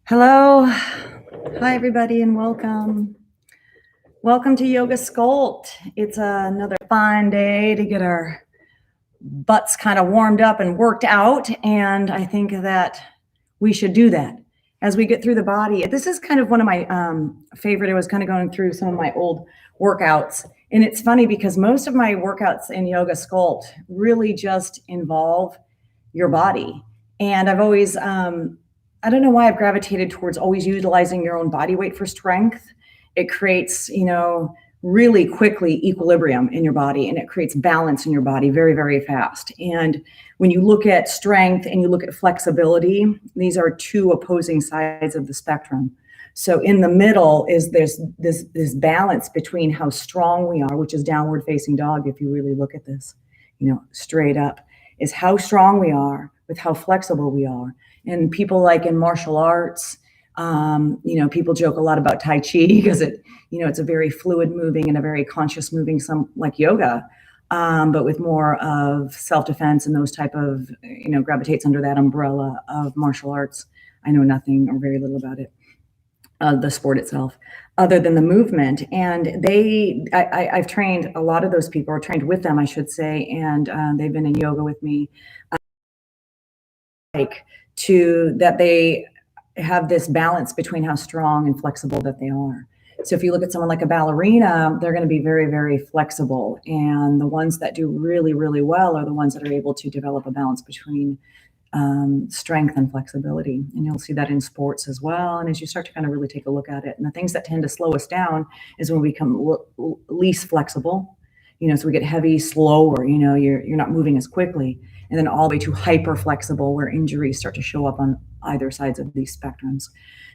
Hello. Hi, everybody, and welcome. Welcome to Yoga Sculpt. It's another fun day to get our butts kind of warmed up and worked out. And I think that we should do that as we get through the body. This is kind of one of my favorite. I was kind of going through some of my old workouts. And it's funny because most of my workouts in Yoga Sculpt really just involve your body. And I've always, I don't know why I've gravitated towards always utilizing your own body weight for strength. It creates, really quickly equilibrium in your body, and it creates balance in your body very, very fast. And when you look at strength and you look at flexibility, these are two opposing sides of the spectrum. So in the middle is this balance between how strong we are, which is downward facing dog. If you really look at this, straight up, is how strong we are with how flexible we are. And people like in martial arts, people joke a lot about Tai Chi because it's a very fluid moving and a very conscious moving, some like yoga, but with more of self-defense and those type of, gravitates under that umbrella of martial arts. I know nothing or very little about it, the sport itself, other than the movement. And I've trained a lot of those people, or trained with them, I should say, and they've been in yoga with me. That they have this balance between how strong and flexible that they are. So if you look at someone like a ballerina, they're going to be very, very flexible. And the ones that do really, really well are the ones that are able to develop a balance between strength and flexibility. And you'll see that in sports as well. And as you start to kind of really take a look at it, and the things that tend to slow us down is when we become least flexible. So we get heavy, slower, you're not moving as quickly. And then all the way to hyper flexible, where injuries start to show up on either sides of these spectrums.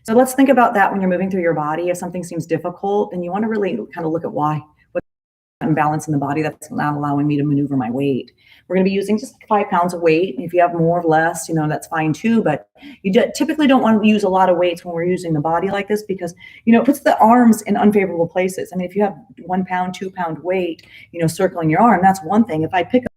So let's think about that when you're moving through your body. If something seems difficult, then you want to really kind of look at what's imbalance in the body that's not allowing me to maneuver my weight. We're going to be using just like 5 pounds of weight. If you have more or less, that's fine too. But you typically don't want to use a lot of weights when we're using the body like this, because, it puts the arms in unfavorable places. I mean, if you have 1 pound, 2 pound weight, circling your arm, that's one thing. If I pick up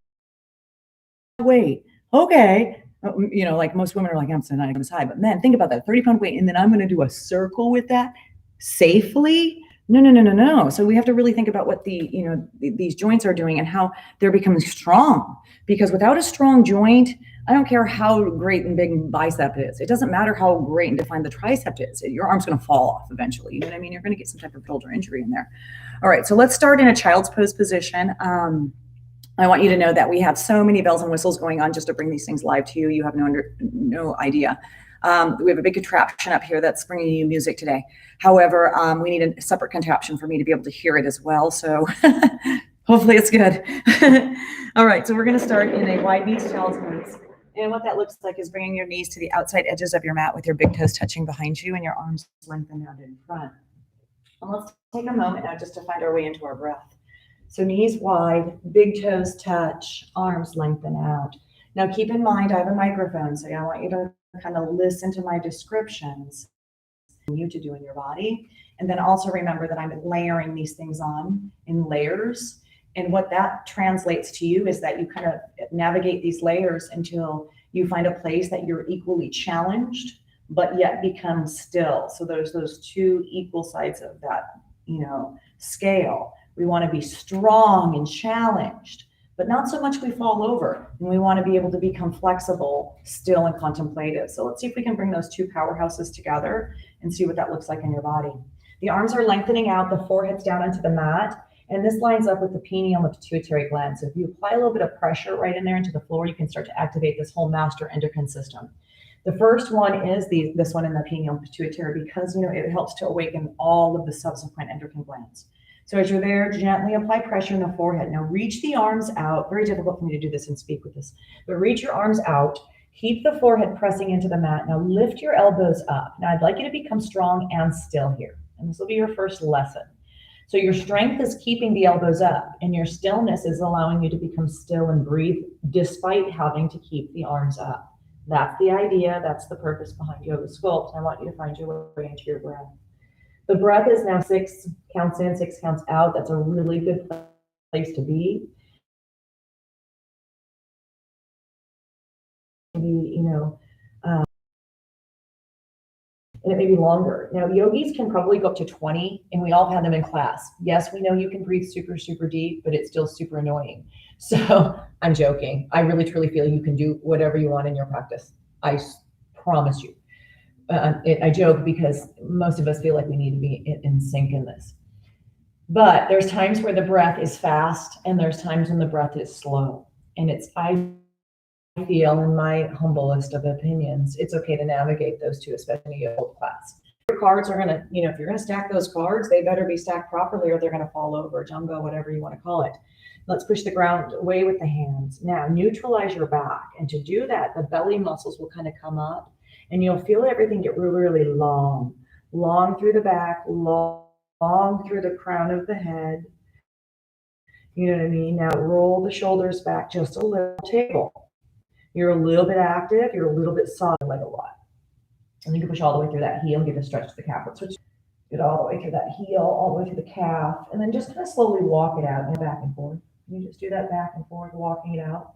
weight, okay, like most women are like, I'm not going to high, but men, think about that 30-pound weight, and then I'm going to do a circle with that safely. No. So we have to really think about what these joints are doing and how they're becoming strong. Because without a strong joint, I don't care how great and big bicep is. It doesn't matter how great and defined the tricep is. Your arm's going to fall off eventually. You know what I mean? You're going to get some type of shoulder injury in there. All right, so let's start in a child's pose position. I want you to know that we have so many bells and whistles going on just to bring these things live to you. You have no idea. We have a big contraption up here that's bringing you music today. However, we need a separate contraption for me to be able to hear it as well. So hopefully it's good. All right, so we're going to start in a wide knees child's pose. And what that looks like is bringing your knees to the outside edges of your mat with your big toes touching behind you and your arms lengthened out in front. And let's take a moment now just to find our way into our breath. So knees wide, big toes touch, arms lengthen out. Now keep in mind, I have a microphone, so I want you to kind of listen to my descriptions you to do in your body. And then also remember that I'm layering these things on in layers. And what that translates to you is that you kind of navigate these layers until you find a place that you're equally challenged, but yet become still. So there's those two equal sides of that, scale. We want to be strong and challenged, but not so much we fall over. And we want to be able to become flexible, still, and contemplative. So let's see if we can bring those two powerhouses together and see what that looks like in your body. The arms are lengthening out, the forehead's down onto the mat, and this lines up with the pineal and the pituitary gland. So if you apply a little bit of pressure right in there into the floor, you can start to activate this whole master endocrine system. The first one is this one in the pineal and pituitary, because it helps to awaken all of the subsequent endocrine glands. So as you're there, gently apply pressure in the forehead. Now reach the arms out. Very difficult for me to do this and speak with this, but reach your arms out. Keep the forehead pressing into the mat. Now lift your elbows up. Now I'd like you to become strong and still here. And this will be your first lesson. So your strength is keeping the elbows up, and your stillness is allowing you to become still and breathe despite having to keep the arms up. That's the idea. That's the purpose behind Yoga Sculpt. I want you to find your way into your breath. The breath is now 6 counts in, 6 counts out. That's a really good place to be. and it may be longer. Now, yogis can probably go up to 20, and we all had them in class. Yes, we know you can breathe super, super deep, but it's still super annoying. So I'm joking. I really, truly feel you can do whatever you want in your practice. I promise you. I joke because most of us feel like we need to be in sync in this. But there's times where the breath is fast, and there's times when the breath is slow. And I feel, in my humblest of opinions, it's okay to navigate those two, especially in a yoga class. Your cards are going to, if you're going to stack those cards, they better be stacked properly or they're going to fall over, jumbo, whatever you want to call it. Let's push the ground away with the hands. Now, neutralize your back. And to do that, the belly muscles will kind of come up, and you'll feel everything get really, really long through the back, long through the crown of the head. You know what I mean? Now, roll the shoulders back just a little. Table. You're a little bit active. You're a little bit soft, like a lot. And you can push all the way through that heel, give a stretch to the calf. Let's switch. Get all the way through that heel, all the way through the calf, and then just kind of slowly walk it out, back and forth. You just do that back and forth, walking it out.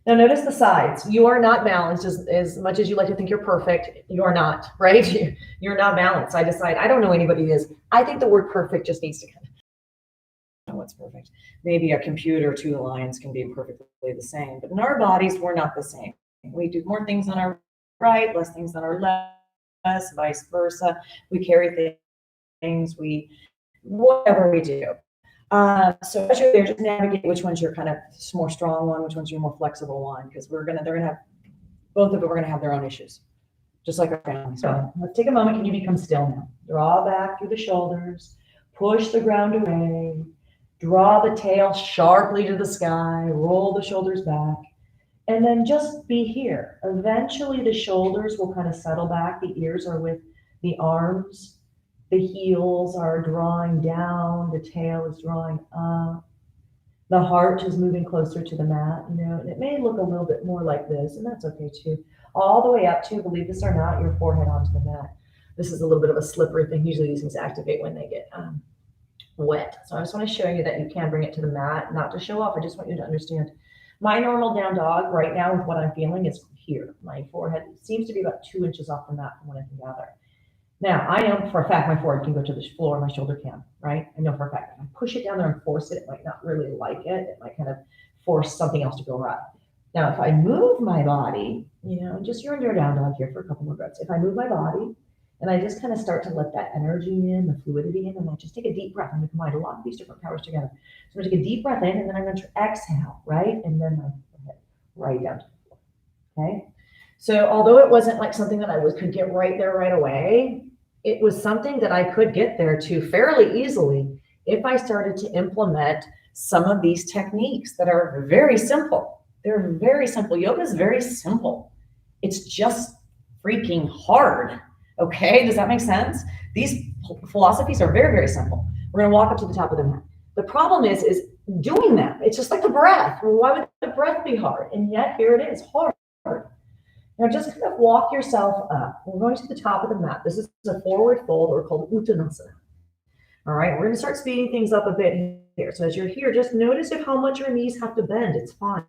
Now notice the sides. You are not balanced as much as you like to think you're perfect. You are not, right? You're not balanced. I don't know anybody is. I think the word perfect just needs to kind of know what's perfect. Maybe a computer, two lines can be perfectly the same, but in our bodies, we're not the same. We do more things on our right, less things on our left, vice versa. We carry things, whatever we do. So as you're there, just navigate which one's your kind of more strong one, which one's your more flexible one, because they're gonna have both of them are gonna have their own issues, just like our family. So let's take a moment. Can you become still now? Draw back through the shoulders, push the ground away, draw the tail sharply to the sky, roll the shoulders back, and then just be here. Eventually the shoulders will kind of settle back. The ears are with the arms. The heels are drawing down, the tail is drawing up. The heart is moving closer to the mat, and it may look a little bit more like this, and that's okay too. All the way up to, believe this or not, your forehead onto the mat. This is a little bit of a slippery thing. Usually these things activate when they get wet. So I just want to show you that you can bring it to the mat, not to show off. I just want you to understand. My normal down dog right now with what I'm feeling is here. My forehead seems to be about 2 inches off the mat from what I can gather. Now, I know for a fact my forehead can go to the floor, my shoulder can, right? I know for a fact. If I push it down there and force it, it might not really like it. It might kind of force something else to go right. Now, if I move my body, just you're under a down dog here for a couple more breaths. If I move my body and I just kind of start to let that energy in, the fluidity in, and I just take a deep breath. I'm going to combine a lot of these different powers together. So I'm going to take a deep breath in, and then I'm going to exhale, right? And then my head right down to the floor, okay? So although it wasn't like something that I could get right there right away, it was something that I could get there to fairly easily if I started to implement some of these techniques that are very simple. They're very simple. Yoga is very simple. It's just freaking hard. Okay, does that make sense? These philosophies are very, very simple. We're going to walk up to the top of the mat. The problem is doing them. It's just like the breath. Well, why would the breath be hard? And yet here it is, hard. Now just kind of walk yourself up. We're going to the top of the mat. This is a forward fold, or called Uttanasana. All right, we're going to start speeding things up a bit here. So as you're here, just notice how much your knees have to bend. It's fine.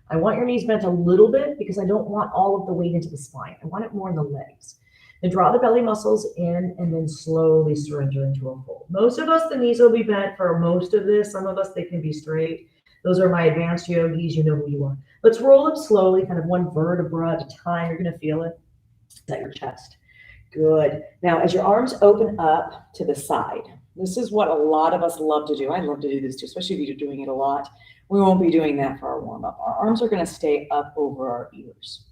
I want your knees bent a little bit because I don't want all of the weight into the spine. I want it more in the legs. Then draw the belly muscles in and then slowly surrender into a fold. Most of us, the knees will be bent for most of this. Some of us, they can be straight. Those are my advanced yogis. You know who you are. Let's roll up slowly, kind of one vertebra at a time. You're going to feel it. At your chest. Good. Now, as your arms open up to the side, this is what a lot of us love to do. I love to do this too, especially if you're doing it a lot. We won't be doing that for our warm-up. Our arms are going to stay up over our ears.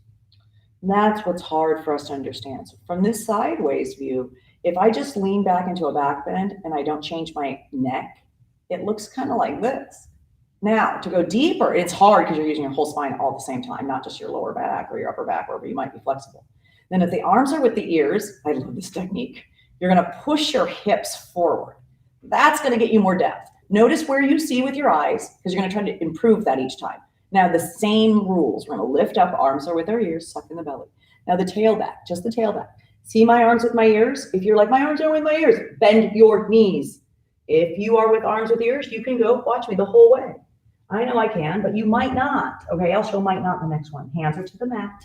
And that's what's hard for us to understand. So from this sideways view, if I just lean back into a back bend and I don't change my neck, it looks kind of like this. Now, to go deeper, it's hard because you're using your whole spine all at the same time, not just your lower back or your upper back, wherever you might be flexible. Then if the arms are with the ears, I love this technique, you're going to push your hips forward. That's going to get you more depth. Notice where you see with your eyes, because you're going to try to improve that each time. Now, the same rules. We're going to lift up, arms are with our ears, suck in the belly. Now, the tail back, just the tail back. See my arms with my ears? If you're like, my arms are with my ears, bend your knees. If you are with arms with ears, you can go, watch me the whole way. I know I can, but you might not. Okay, I'll show might not in the next one. Hands are to the mat.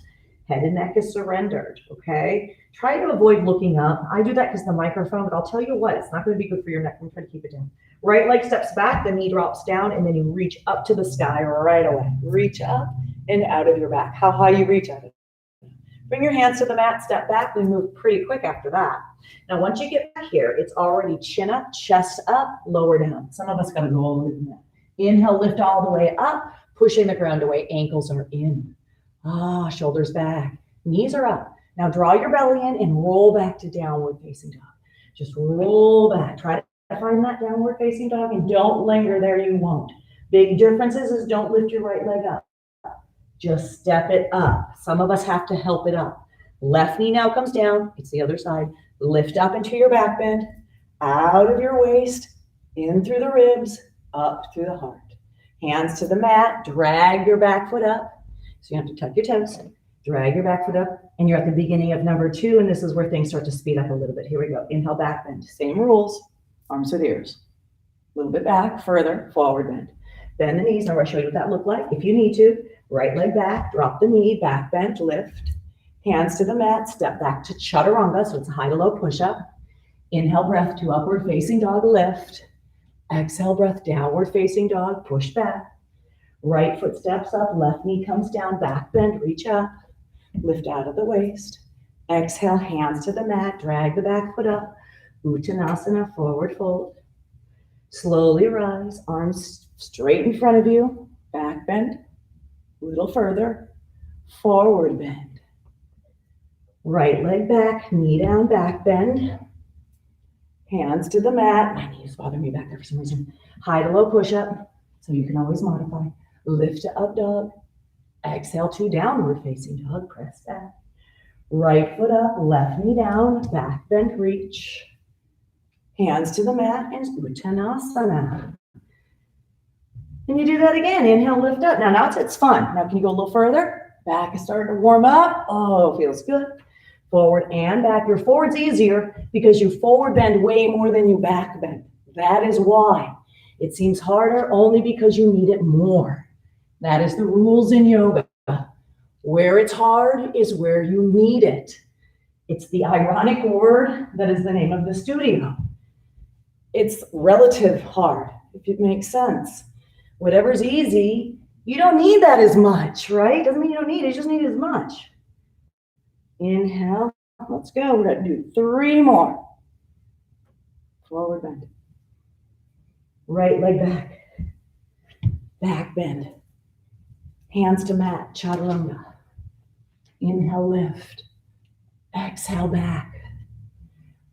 Head and neck is surrendered, okay? Try to avoid looking up. I do that because the microphone, but I'll tell you what, it's not going to be good for your neck. I'm trying to keep it down. Right leg steps back, the knee drops down, and then you reach up to the sky right away. Reach up and out of your back. How high you reach out of it. Bring your hands to the mat, step back. We move pretty quick after that. Now, once you get back here, it's already chin up, chest up, lower down. Some of us got to go all the way to that. Inhale, lift all the way up, pushing the ground away. Ankles are in. Shoulders back. Knees are up. Now draw your belly in and roll back to downward facing dog. Just roll back. Try to find that downward facing dog and don't linger there. You won't. Big differences is don't lift your right leg up. Just step it up. Some of us have to help it up. Left knee now comes down. It's the other side. Lift up into your back bend, out of your waist, in through the ribs, up through the heart. Hands to the mat. Drag your back foot up. So you have to tuck your toes. Drag your back foot up. And you're at the beginning of number 2. And this is where things start to speed up a little bit. Here we go. Inhale, back bend. Same rules. Arms with ears. A little bit back, further, forward bend. Bend the knees. Now I'll show you what that looked like. If you need to, right leg back, drop the knee, back bend, lift. Hands to the mat, step back to chaturanga. So it's a high to low push-up. Inhale, breath to upward facing dog, lift. Exhale, breath, downward facing dog, push back. Right foot steps up, left knee comes down, back bend, reach up. Lift out of the waist. Exhale, hands to the mat, drag the back foot up. Uttanasana, forward fold. Slowly rise, arms straight in front of you. Back bend, a little further. Forward bend. Right leg back, knee down, back bend. Hands to the mat. My knee is bothering me back there for some reason. High to low push-up, so you can always modify. Lift to up dog. Exhale to downward facing dog, press back. Right foot up, left knee down, back bend, reach. Hands to the mat and Uttanasana. And you do that again. Inhale, lift up. Now it's fun. Now can you go a little further? Back is starting to warm up. Oh, feels good. Forward and back. Your forward's easier because you forward bend way more than you back bend. That is why. It seems harder only because you need it more. That is the rules in yoga. Where it's hard is where you need it. It's the ironic word that is the name of the studio. It's relative hard, if it makes sense. Whatever's easy, you don't need that as much, right? Doesn't mean you don't need it, you just need it as much. Inhale, let's go. We're going to do 3 more. Forward bend. Right leg back. Back bend. Hands to mat, chaturanga. Inhale, lift. Exhale, back.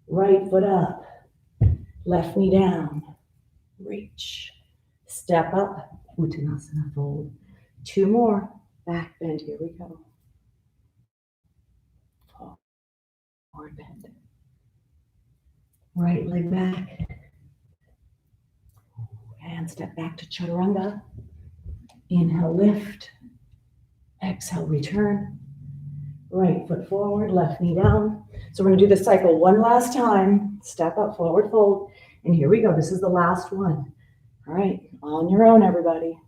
Right foot up. Left knee down. Reach. Step up. Uttanasana fold. 2 more. Back bend. Here we go. Forward bend. Right leg back. And step back to chaturanga. Inhale, lift. Exhale, return. Right foot forward, left knee down. So we're going to do this cycle one last time. Step up, forward fold. And here we go. This is the last one. All right, on your own, everybody.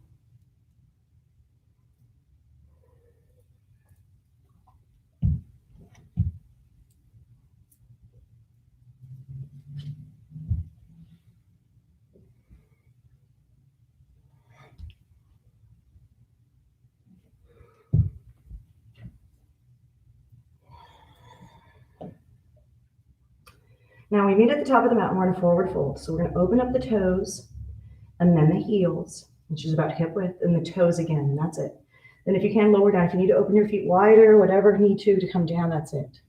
Now we meet at the top of the mountain, we're in a forward fold. So we're going to open up the toes and then the heels, which is about hip width, and the toes again, and that's it. Then if you can, lower down. If you need to open your feet wider, whatever you need to come down, that's it.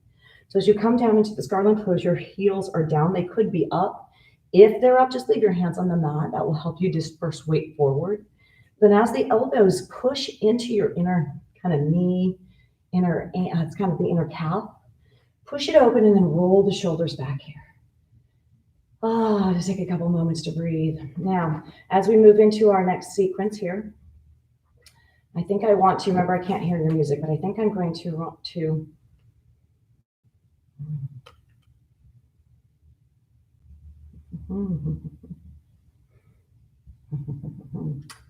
So as you come down into the garland pose, your heels are down. They could be up. If they're up, just leave your hands on the mat. That will help you disperse weight forward. Then as the elbows push into your inner kind of knee, it's kind of the inner calf, push it open and then roll the shoulders back here. Just take a couple moments to breathe. Now, as we move into our next sequence here, I think I want to, remember I can't hear your music, but I think I'm going to want to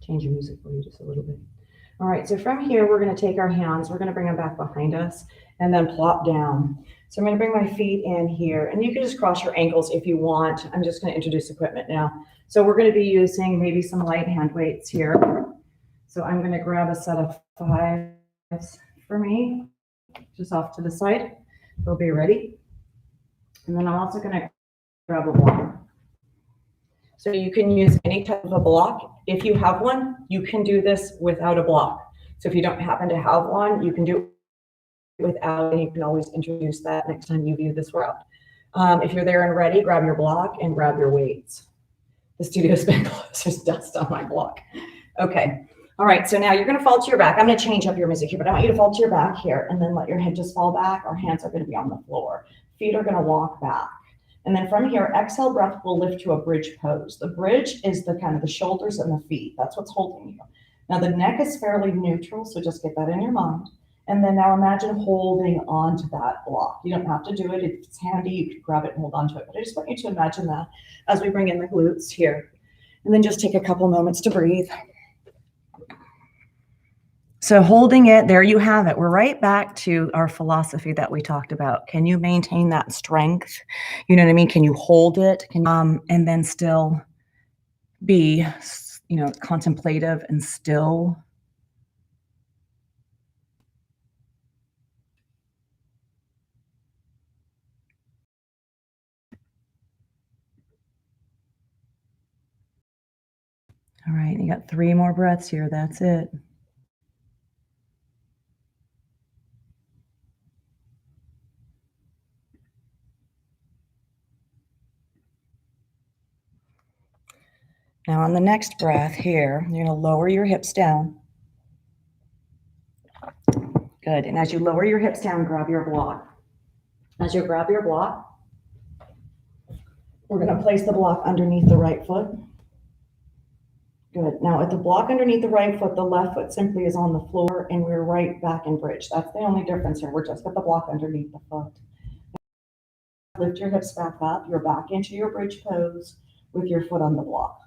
change your music for you just a little bit. All right, so from here, we're going to take our hands, we're going to bring them back behind us and then plop down. So I'm going to bring my feet in here, and you can just cross your ankles if you want. I'm just going to introduce equipment now. So we're going to be using maybe some light hand weights here. So I'm going to grab a set of 5s for me, just off to the side. They'll be ready. And then I'm also going to grab a block. So you can use any type of a block. If you have one, you can do this without a block. So if you don't happen to have one, you can do it without, and you can always introduce that next time you view this route. If you're there and ready, grab your block and grab your weights. The studio's been closed, there's dust on my block. Okay, all right, so now you're gonna fall to your back. I'm gonna change up your music here, but I want you to fall to your back here and then let your head just fall back. Our hands are gonna be on the floor. Feet are gonna walk back. And then from here, exhale breath will lift to a bridge pose. The bridge is the kind of the shoulders and the feet. That's what's holding you. Now the neck is fairly neutral, so just get that in your mind. And then now imagine holding on to that block. You don't have to do it. If it's handy, you can grab it and hold on to it. But I just want you to imagine that as we bring in the glutes here. And then just take a couple moments to breathe. So holding it, there you have it. We're right back to our philosophy that we talked about. Can you maintain that strength? You know what I mean? Can you hold it? And then still be, contemplative and still. All right, you got 3 more breaths here. That's it. Now on the next breath here, you're going to lower your hips down. Good. And as you lower your hips down, grab your block. As you grab your block, we're going to place the block underneath the right foot. Good. Now at the block underneath the right foot, the left foot simply is on the floor and we're right back in bridge. That's the only difference here. We're just got the block underneath the foot. Lift your hips back up. You're back into your bridge pose with your foot on the block.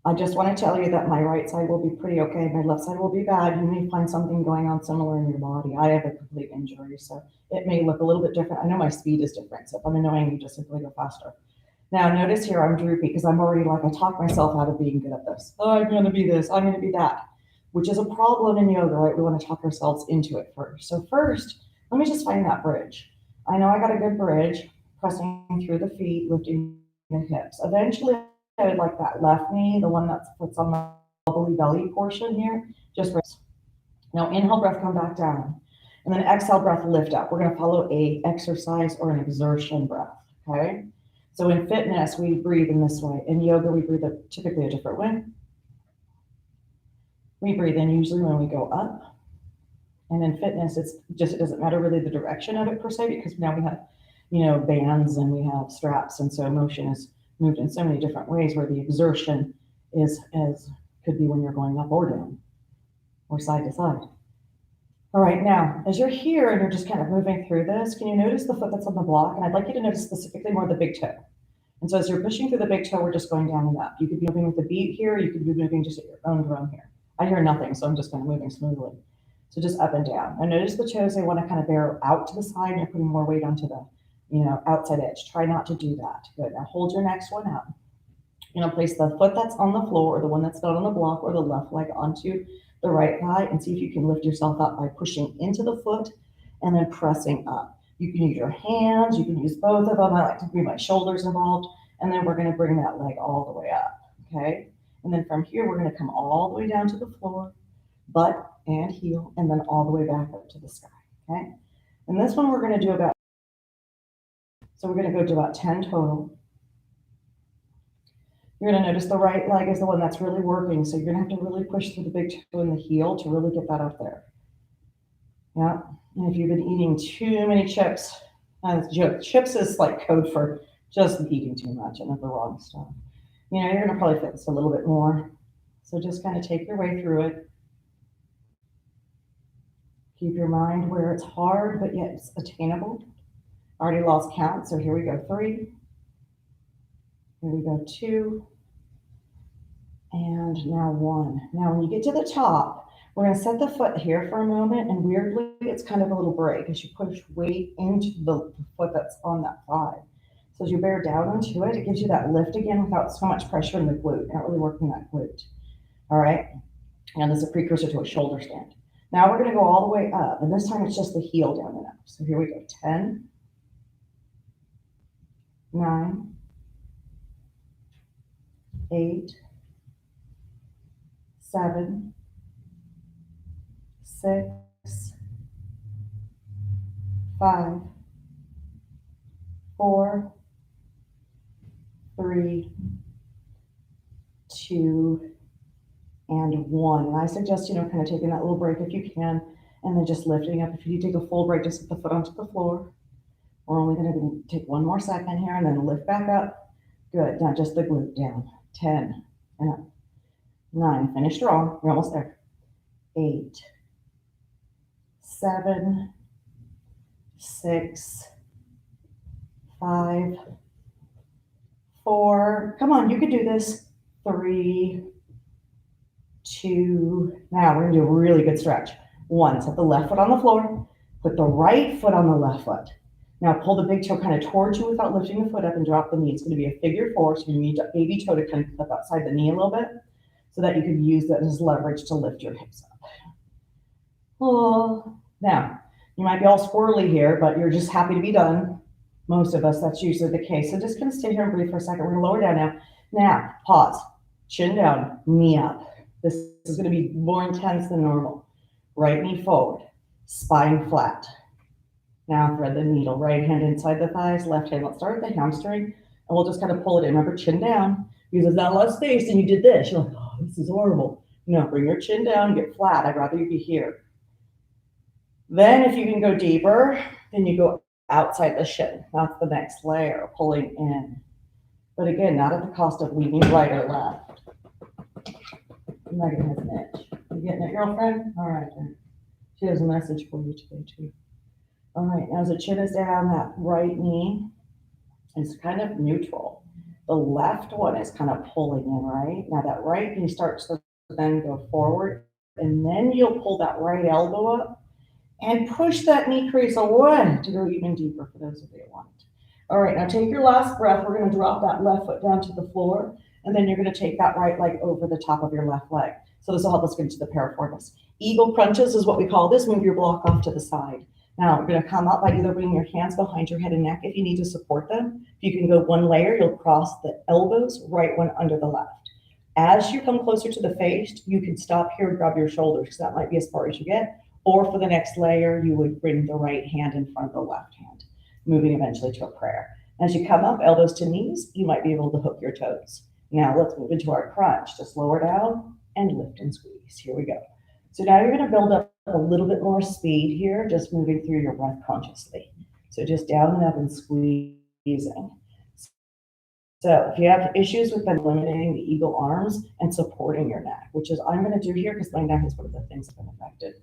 I just want to tell you that my right side will be pretty okay. My left side will be bad. You may find something going on similar in your body. I have a complete injury, so it may look a little bit different. I know my speed is different, so if I'm annoying you, just simply go faster. Now notice here I'm droopy because I'm already I talk myself out of being good at this. Oh, I'm going to be this, I'm going to be that, which is a problem in yoga, right? We want to talk ourselves into it first. So first, let me just find that bridge. I know I got a good bridge, pressing through the feet, lifting the hips. Eventually, I would like that left knee, the one that puts on the belly portion here, just rest. Now inhale breath, come back down. And then exhale breath, lift up. We're going to follow a exercise or an exertion breath, okay? So in fitness, we breathe in this way. In yoga, we breathe typically a different way. We breathe in usually when we go up. And in fitness, it doesn't matter really the direction of it per se, because now we have, bands and we have straps. And so motion is moved in so many different ways where the exertion could be when you're going up or down or side to side. All right, now, as you're here and you're just kind of moving through this, can you notice the foot that's on the block? And I'd like you to notice specifically more the big toe. And so as you're pushing through the big toe, we're just going down and up. You could be moving with the beat here. You could be moving just at your own drum here. I hear nothing, so I'm just kind of moving smoothly. So just up and down. And notice the toes, they want to kind of bear out to the side and you're putting more weight onto the outside edge. Try not to do that. Good. Now hold your next one up. Place the foot that's on the floor or the one that's not on the block or the left leg onto the right thigh and see if you can lift yourself up by pushing into the foot and then pressing up. You can use your hands, you can use both of them. I like to bring my shoulders involved, and then we're going to bring that leg all the way up, okay? And then from here, we're going to come all the way down to the floor, butt and heel, and then all the way back up to the sky, okay? And this one we're going to do so we're going to go to about 10 total. You're going to notice the right leg is the one that's really working. So you're going to have to really push through the big toe and the heel to really get that up there. Yeah. And if you've been eating too many chips, chips is like code for just eating too much and the wrong stuff. You're going to probably fit this a little bit more. So just kind of take your way through it. Keep your mind where it's hard, but yet it's attainable. Already lost count. So here we go. 3. Here we go. 2. And now 1. Now, when you get to the top, we're going to set the foot here for a moment. And weirdly, it's kind of a little break as you push weight into the foot that's on that thigh. So as you bear down into it, it gives you that lift again without so much pressure in the glute. You're not really working that glute. All right. And this is a precursor to a shoulder stand. Now we're going to go all the way up. And this time it's just the heel down and up. So here we go. 10, 9, 8, 7, 6, 5, 4, 3, 2, and 1. And I suggest, kind of taking that little break if you can, and then just lifting up. If you take a full break, just put the foot onto the floor. We're only going to take 1 more second here and then lift back up. Good. Now just the glute down. 10 and up. 9. Finish strong. You're almost there. 8, 7, 6, 5, 4. Come on, you can do this. 3, 2. Now we're going to do a really good stretch. 1. Set the left foot on the floor. Put the right foot on the left foot. Now pull the big toe kind of towards you without lifting the foot up and drop the knee. It's going to be a figure 4. So you need the baby toe to kind of clip outside the knee a little bit so that you can use that as leverage to lift your hips up. Oh. Now, you might be all squirrely here, but you're just happy to be done. Most of us, that's usually the case. So just kind of stay here and breathe for a second. We're going to lower down now. Now, pause. Chin down, knee up. This is going to be more intense than normal. Right knee forward, spine flat. Now thread the needle, right hand inside the thighs, left hand. Let's start with the hamstring, and we'll just kind of pull it in. Remember, chin down, because there's not a lot of space, and you did this. You're like, oh, this is horrible. No, bring your chin down, get flat. I'd rather you be here. Then if you can go deeper, then you go outside the shin. That's the next layer, pulling in. But again, not at the cost of leaning right or left. Megan has an itch. You getting it, girlfriend? All right, then. She has a message for you today, too. All right, now as the chin is down, that right knee is kind of neutral. The left one is kind of pulling in, right? Now that right knee starts to then go forward, and then you'll pull that right elbow up and push that knee crease away to go even deeper for those of you who want. All right, now take your last breath. We're going to drop that left foot down to the floor, and then you're going to take that right leg over the top of your left leg. So this will help us get into the piriformis. Eagle crunches is what we call this. Move your block off to the side. Now we're going to come up by either bringing your hands behind your head and neck if you need to support them. If you can go 1 layer, you'll cross the elbows, right one under the left. As you come closer to the face, you can stop here and grab your shoulders because that might be as far as you get. Or for the next layer, you would bring the right hand in front of the left hand, moving eventually to a prayer. As you come up, elbows to knees, you might be able to hook your toes. Now let's move into our crunch. Just lower down and lift and squeeze. Here we go. So now you're going to build up a little bit more speed here, just moving through your breath consciously. So just down and up and squeezing. So if you have issues with eliminating the eagle arms and supporting your neck, which is I'm going to do here because my neck is one of the things that's been affected.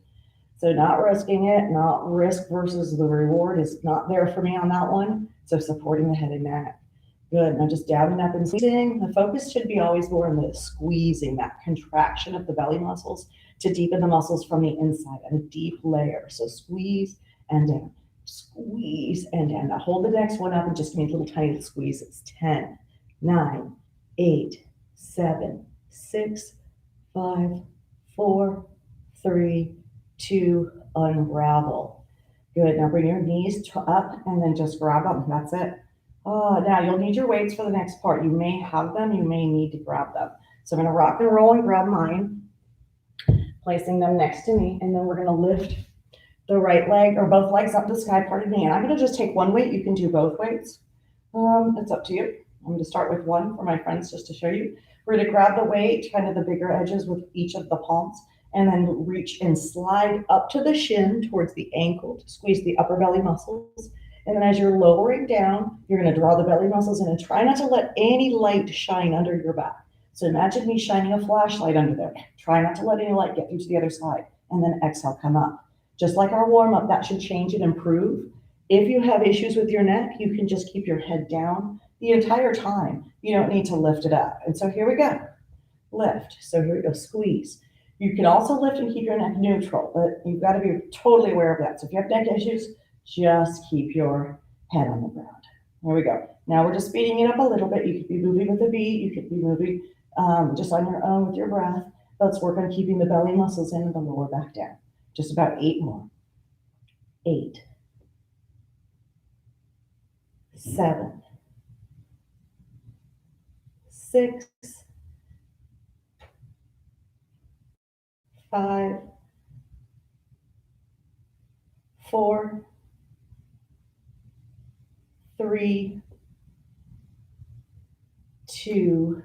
So not risking it, not risk versus the reward is not there for me on that one. So supporting the head and neck. Good. Now just down and up and squeezing. The focus should be always more on the squeezing, that contraction of the belly muscles to deepen the muscles from the inside at a deep layer. So squeeze and down, squeeze and down. Now hold the next one up and just give me little tiny squeezes. 10, 9, 8, 7, 6, 5, 4, 3, 2, unravel. Good. Now bring your knees up and then just grab them. That's it. Oh, now you'll need your weights for the next part. You may have them. You may need to grab them. So I'm going to rock and roll and grab mine, placing them next to me. And then we're going to lift the right leg or both legs up to the sky, pardon me. And I'm going to just take one weight. You can do both weights. It's up to you. I'm going to start with one for my friends just to show you. We're going to grab the weight, kind of the bigger edges with each of the palms, and then reach and slide up to the shin towards the ankle to squeeze the upper belly muscles. And then as you're lowering down, you're going to draw the belly muscles in and try not to let any light shine under your back. So imagine me shining a flashlight under there. Try not to let any light get through to the other side. And then exhale, come up. Just like our warm up, that should change and improve. If you have issues with your neck, you can just keep your head down the entire time. You don't need to lift it up. And so here we go. lift. So here we go, squeeze. You can also lift and keep your neck neutral, but you've got to be totally aware of that. So if you have neck issues, just keep your head on the ground. There we go. Now we're just speeding it up a little bit. You could be moving with a beat. You could be moving just on your own with your breath. Let's work on keeping the belly muscles in and the lower back down. Just about 8 more. 8, 7, 6, 5, 4, 3, 2,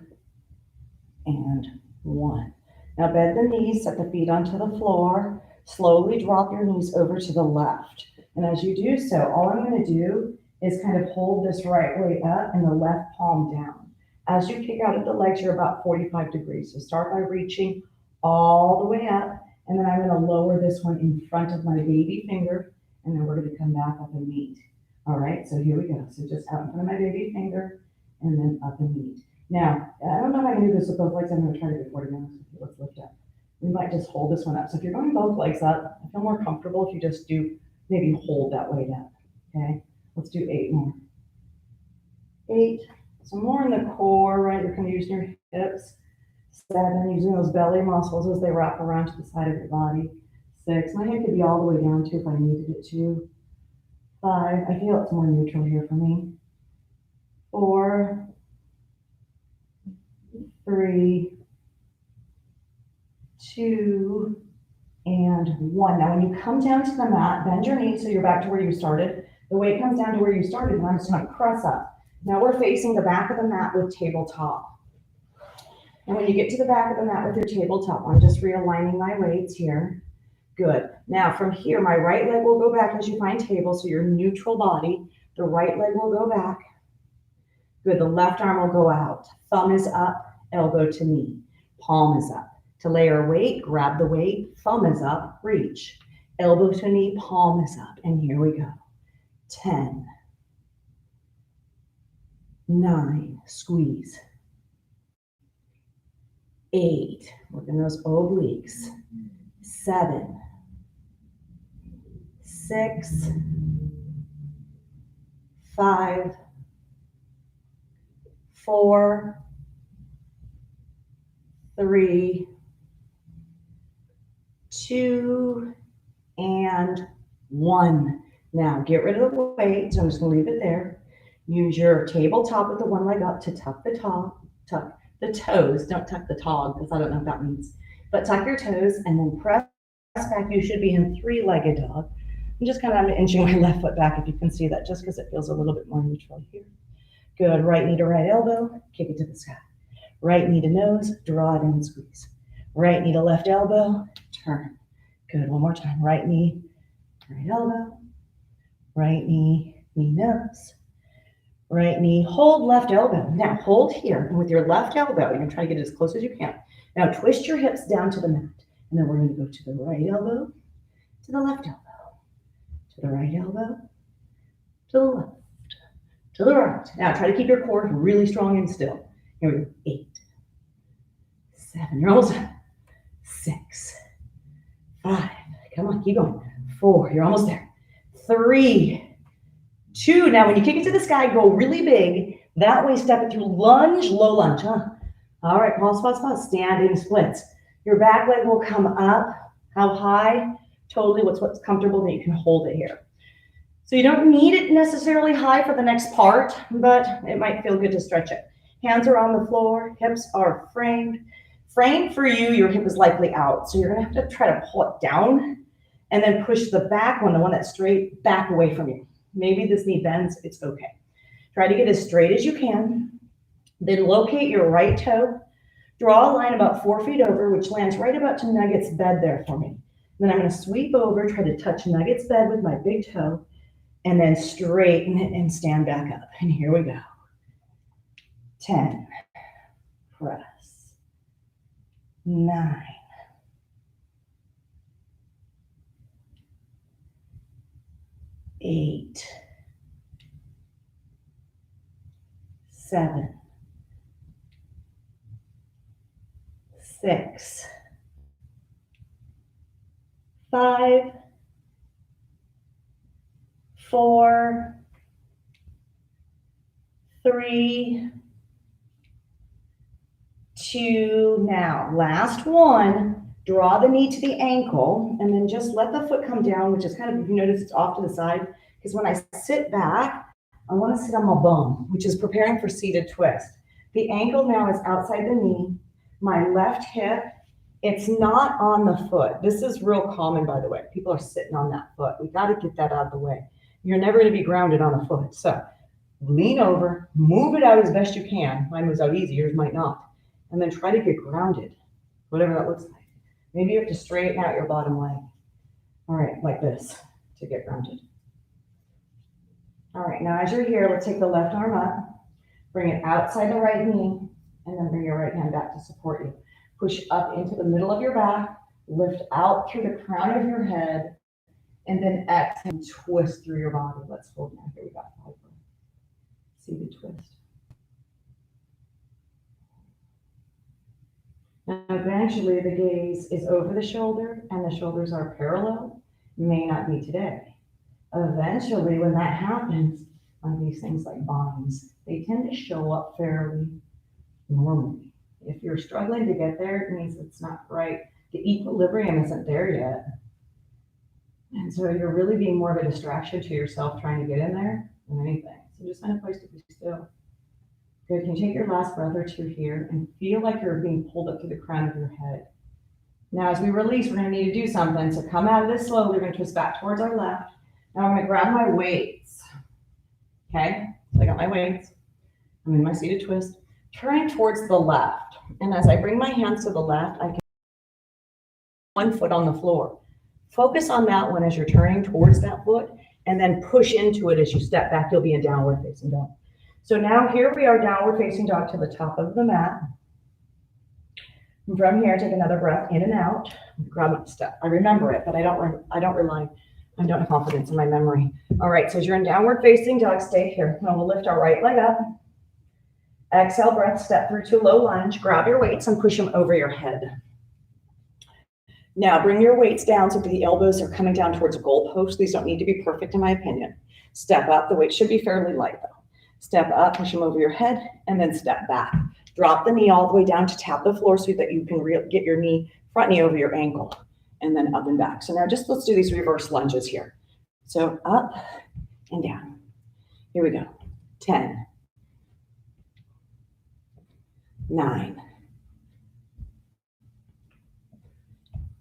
and 1. Now bend the knees, set the feet onto the floor. Slowly drop your knees over to the left. And as you do so, all I'm going to do is kind of hold this right leg up and the left palm down. As you kick out of the legs, you're about 45 degrees. So start by reaching all the way up, and then I'm going to lower this one in front of my baby finger, and then we're going to come back up and meet. All right, so here we go. So just out in front of my baby finger, and then up and meet. Now, I don't know if I can do this with both legs. I'm going to try to do 40 minutes. Let's lift up. We might just hold this one up. So if you're going both legs up, I feel more comfortable if you just do maybe hold that weight up. Okay, let's do 8 more. 8. So more in the core, right? You're kind of using your hips. 7, using those belly muscles as they wrap around to the side of your body. 6, my hand could be all the way down too if I needed it to. 5, I feel it's more neutral here for me. 4, 3, 2, and 1. Now, when you come down to the mat, bend your knees so you're back to where you started. The weight comes down to where you started, and I'm just going to press up. Now we're facing the back of the mat with tabletop. And when you get to the back of the mat with your tabletop, I'm just realigning my weights here. Good. Now from here, my right leg will go back as you find table, so your neutral body. The right leg will go back. Good. The left arm will go out. Thumb is up, elbow to knee. Palm is up. To layer weight, grab the weight. Thumb is up, reach. Elbow to knee, palm is up. And here we go. 10, 9, squeeze. 8, working those obliques. 7, 6, 5, 4, 3, 2, and 1. Now get rid of the weight, so I'm just going to leave it there. Use your tabletop with the one leg up to tuck the toes. Don't tuck the tog, because I don't know what that means. But tuck your toes and then press back. You should be in 3-legged dog. I'm just kind of inching my left foot back, if you can see that, just because it feels a little bit more neutral here. Good. Right knee to right elbow, kick it to the sky. Right knee to nose, draw it in and squeeze. Right knee to left elbow, turn. Good. One more time. Right knee, right elbow. Right knee, knee nose. Right knee, hold left elbow. Now hold here, and with your left elbow, you're going to try to get it as close as you can. Now twist your hips down to the mat, and then we're going to go to the right elbow, to the left elbow, to the right elbow, to the left, to the right. Now try to keep your core really strong and still. Here we go. 8, 7, you're almost there. 6, 5, come on, keep going. 4, you're almost there. 3, 2, now when you kick it to the sky, go really big. That way, step it through lunge, low lunge, huh? All right, pause, pause, pause, standing splits. Your back leg will come up. How high? Totally what's comfortable, that you can hold it here. So you don't need it necessarily high for the next part, but it might feel good to stretch it. Hands are on the floor, hips are framed. Framed for you, your hip is likely out. So you're gonna have to try to pull it down and then push the back one, the one that's straight, back away from you. Maybe this knee bends, it's okay. Try to get as straight as you can. Then locate your right toe. Draw a line about 4 feet over, which lands right about to Nugget's bed there for me. Then I'm gonna sweep over, try to touch Nugget's bed with my big toe, and then straighten it and stand back up. And here we go. 10, press. 9, 8, 7, 6, 5, 4, 3, 2. Now, last one. Draw the knee to the ankle and then just let the foot come down, which is kind of, if you notice, it's off to the side. Because when I sit back, I want to sit on my bum, which is preparing for seated twist. The ankle now is outside the knee. My left hip, it's not on the foot. This is real common, by the way. People are sitting on that foot. We got to get that out of the way. You're never going to be grounded on a foot. So lean over, move it out as best you can. Mine moves out easy, yours might not. And then try to get grounded, whatever that looks like. Maybe you have to straighten out your bottom leg. All right, like this to get grounded. All right, now as you're here, let's take the left arm up, bring it outside the right knee, and then bring your right hand back to support you. Push up into the middle of your back, lift out through the crown of your head, and then exhale and twist through your body. Let's hold now. Here we go. Seated twist. Now, eventually the gaze is over the shoulder and the shoulders are parallel. May not be today. Eventually, when that happens, on these things like binds, they tend to show up fairly normally. If you're struggling to get there, it means it's not right. The equilibrium isn't there yet. And so you're really being more of a distraction to yourself trying to get in there than anything. So just find a place to be still. Good. Can you take your last breath or two here and feel like you're being pulled up to the crown of your head? Now, as we release, we're going to need to do something. So come out of this slowly. We're going to twist back towards our left. Now I'm going to grab my weights. Okay? So I got my weights. I'm in my seated twist. Turning towards the left. And as I bring my hands to the left, I can one foot on the floor. Focus on that one as you're turning towards that foot, and then push into it as you step back. You'll be in downward facing dog. So now here we are, downward facing dog to the top of the mat. And from here, take another breath in and out. Grab my step. I remember it, but I don't have confidence in my memory. All right, so as you're in downward facing dog, stay here. Now we'll lift our right leg up. Exhale, breath, step through to low lunge. Grab your weights and push them over your head. Now bring your weights down so that the elbows are coming down towards a goalpost. These don't need to be perfect in my opinion. Step up. The weight should be fairly light though. Step up, push them over your head, and then step back. Drop the knee all the way down to tap the floor so that you can get your front knee over your ankle, and then up and back. So now just let's do these reverse lunges here. So up and down. Here we go. 10, 9,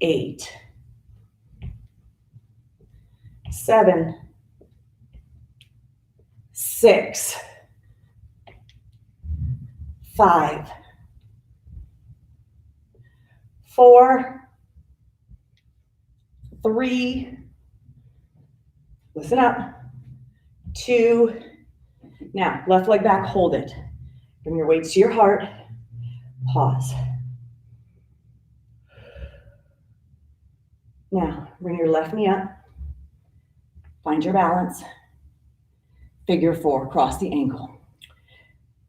8, 7, 6, 5, 4, 3, listen up, 2, now left leg back, hold it. Bring your weights to your heart, pause. Now bring your left knee up, find your balance, figure 4, cross the ankle.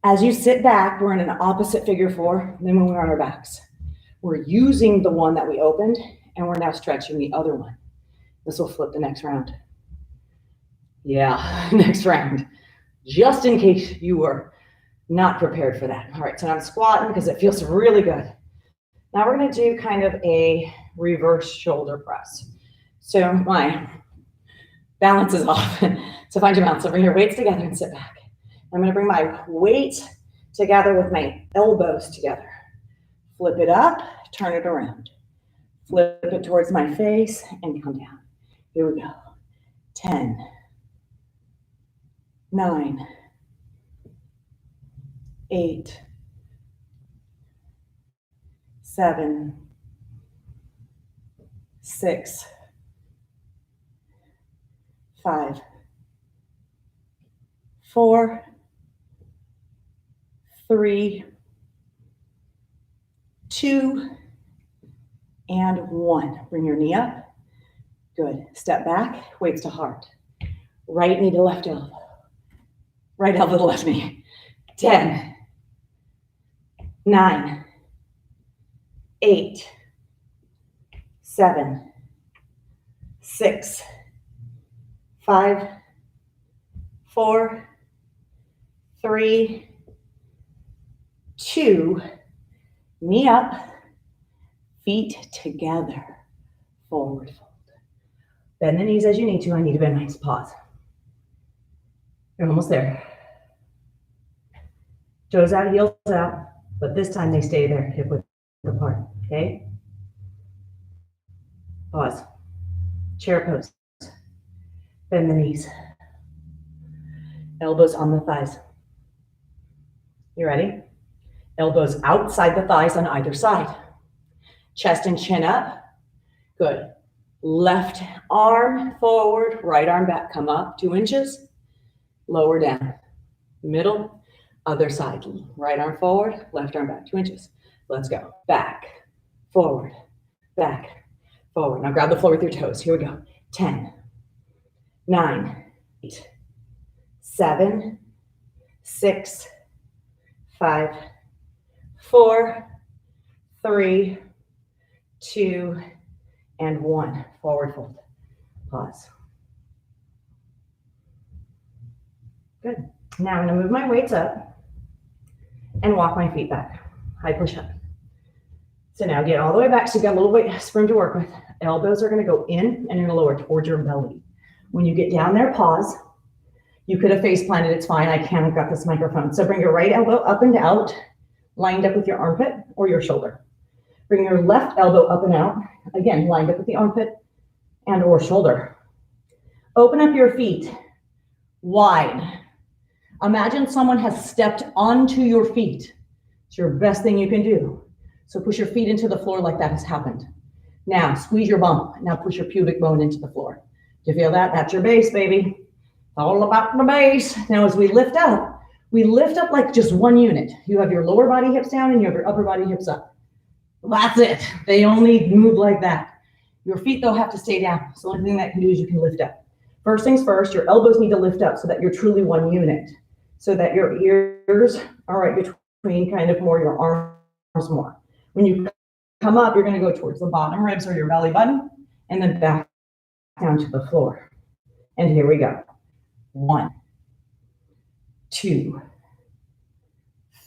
As you sit back, we're in an opposite figure 4 than when we're on our backs. We're using the one that we opened, and we're now stretching the other one. This will flip the next round. Yeah, next round. Just in case you were not prepared for that. All right, so I'm squatting because it feels really good. Now we're going to do kind of a reverse shoulder press. So my balance is off. So find your balance. So bring your weights together and sit back. I'm going to bring my weight together with my elbows together. Flip it up, turn it around. Flip it towards my face and come down. Here we go. 10, 9, 8, 7, 6, 5, 4, 3, 2, and 1. Bring your knee up. Good. Step back, weights to heart. Right knee to left elbow. Right elbow to left knee. 10, 9, 8, 7, 6, 5, 4, 3, 2, knee up, feet together, forward fold. Bend the knees as you need to. I need to bend my knees. Pause. You're almost there. Toes out, heels out, but this time they stay there, hip width apart, okay? Pause. Chair pose. Bend the knees. Elbows on the thighs. You ready? Elbows outside the thighs on either side. Chest and chin up. Good. Left arm forward, right arm back. Come up 2 inches. Lower down. Middle, other side. Right arm forward, left arm back 2 inches. Let's go. Back, forward, back, forward. Now grab the floor with your toes. Here we go. 10, 9, 8, 7, 6, 5, 4, 3, 2, and 1. Forward fold. Pause. Good. Now I'm going to move my weights up and walk my feet back. High push up. So now get all the way back so you've got a little weight spring to work with. Elbows are going to go in and you're going to lower towards your belly. When you get down there, pause. You could have face planted. It's fine. I can't. I've got this microphone. So bring your right elbow up and out, lined up with your armpit or your shoulder. Bring your left elbow up and out, again, lined up with the armpit and or shoulder. Open up your feet wide. Imagine someone has stepped onto your feet. It's your best thing you can do. So push your feet into the floor like that has happened. Now squeeze your bum. Now push your pubic bone into the floor. Do you feel that? That's your base, baby. All about the base. Now as we lift up like just one unit. You have your lower body hips down and you have your upper body hips up. That's it. They only move like that. Your feet though have to stay down. So the only thing that can do is you can lift up. First things first, your elbows need to lift up so that you're truly one unit. So that your ears are right between kind of more your arms more. When you come up, you're going to go towards the bottom ribs or your belly button and then back down to the floor. And here we go. 1, 2,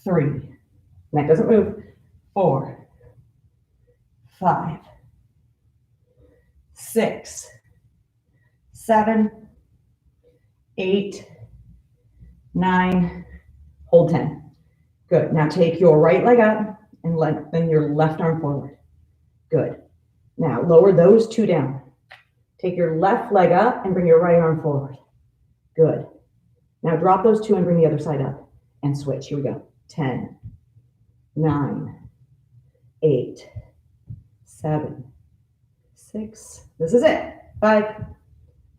3. Neck doesn't move. 4, 5, 6, 7, 8, 9, hold 10. Good. Now take your right leg up and lengthen your left arm forward. Good. Now lower those 2 down. Take your left leg up and bring your right arm forward. Good. Now drop those 2 and bring the other side up and switch. Here we go. 10, 9, 8, 7, 6. This is it. 5,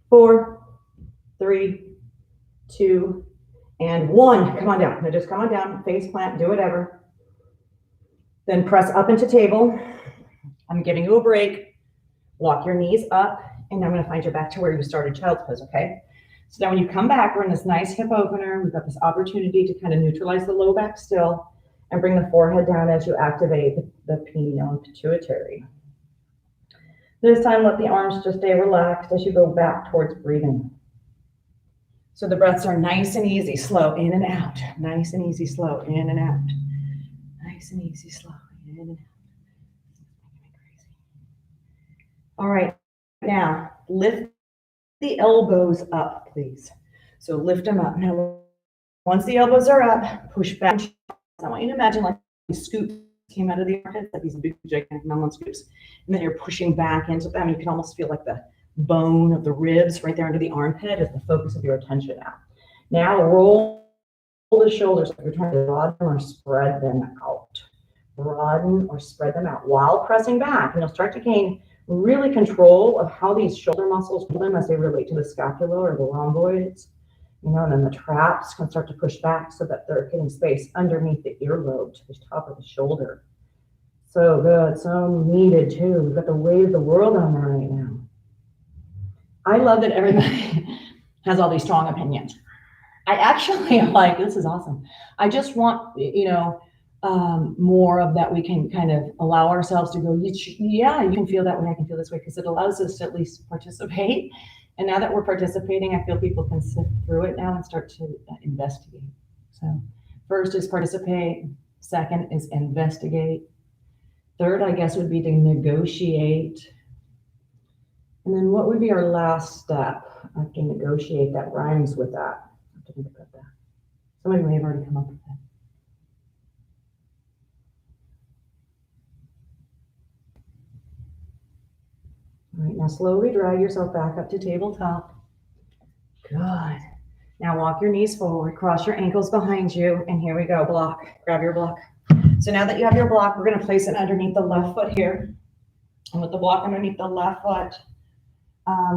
4, 3, 2, and 1. Come on down. Now just come on down. Face plant. Do whatever. Then press up into table. I'm giving you a break. Walk your knees up. And I'm going to find you back to where you started, child's pose, okay? So now when you come back, we're in this nice hip opener. We've got this opportunity to kind of neutralize the low back still and bring the forehead down as you activate the pineal and pituitary. This time, let the arms just stay relaxed as you go back towards breathing. So the breaths are nice and easy, slow, in and out. Nice and easy, slow, in and out. Nice and easy, slow, in and out. All right, now lift the elbows up, please. So lift them up. Now, once the elbows are up, push back. I want you to imagine like these scoops came out of the armpits, like these big, gigantic melon scoops. And then you're pushing back into them. You can almost feel like the bone of the ribs right there under the armpit is the focus of your attention now. Now roll the shoulders like you're trying to broaden or spread them out. Broaden or spread them out while pressing back. And you'll start to gain really control of how these shoulder muscles pull them as they relate to the scapula or the rhomboids. You know, and then the traps can start to push back so that they're getting space underneath the earlobe to the top of the shoulder. So good, so needed too. We've got the weight of the world on there right now. I love that everybody has all these strong opinions. I actually am like, this is awesome. I just want, you know, more of that we can kind of allow ourselves to go, yeah, you can feel that way, I can feel this way, because it allows us to at least participate. And now that we're participating, I feel people can sift through it now and start to investigate. So first is participate, second is investigate, third, I guess, would be to negotiate. And then what would be our last step after negotiate that rhymes with that? I have to think about that. Somebody may have already come up with that. All right, now slowly drag yourself back up to tabletop. Good. Now walk your knees forward, cross your ankles behind you, and here we go, block. Grab your block. So now that you have your block, we're gonna place it underneath the left foot here. And with the block underneath the left foot,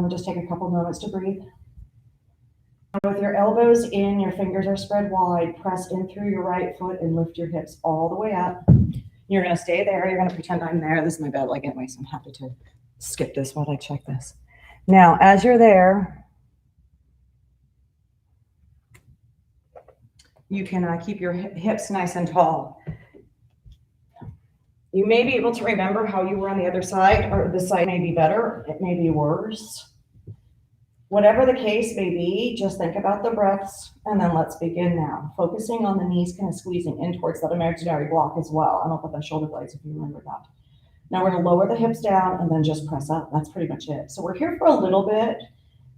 just take a couple moments to breathe. With your elbows in, your fingers are spread wide, press in through your right foot and lift your hips all the way up. You're gonna stay there, you're gonna pretend I'm there. This is my bed leg anyway, so I'm happy to skip this while I check this. Now, as you're there, you can keep your hips nice and tall. You may be able to remember how you were on the other side, or this side may be better, it may be worse. Whatever the case may be, just think about the breaths, and then let's begin now. Focusing on the knees, kind of squeezing in towards that imaginary block as well. I'm up with the shoulder blades if you remember that. Now we're gonna lower the hips down and then just press up. That's pretty much it. So we're here for a little bit,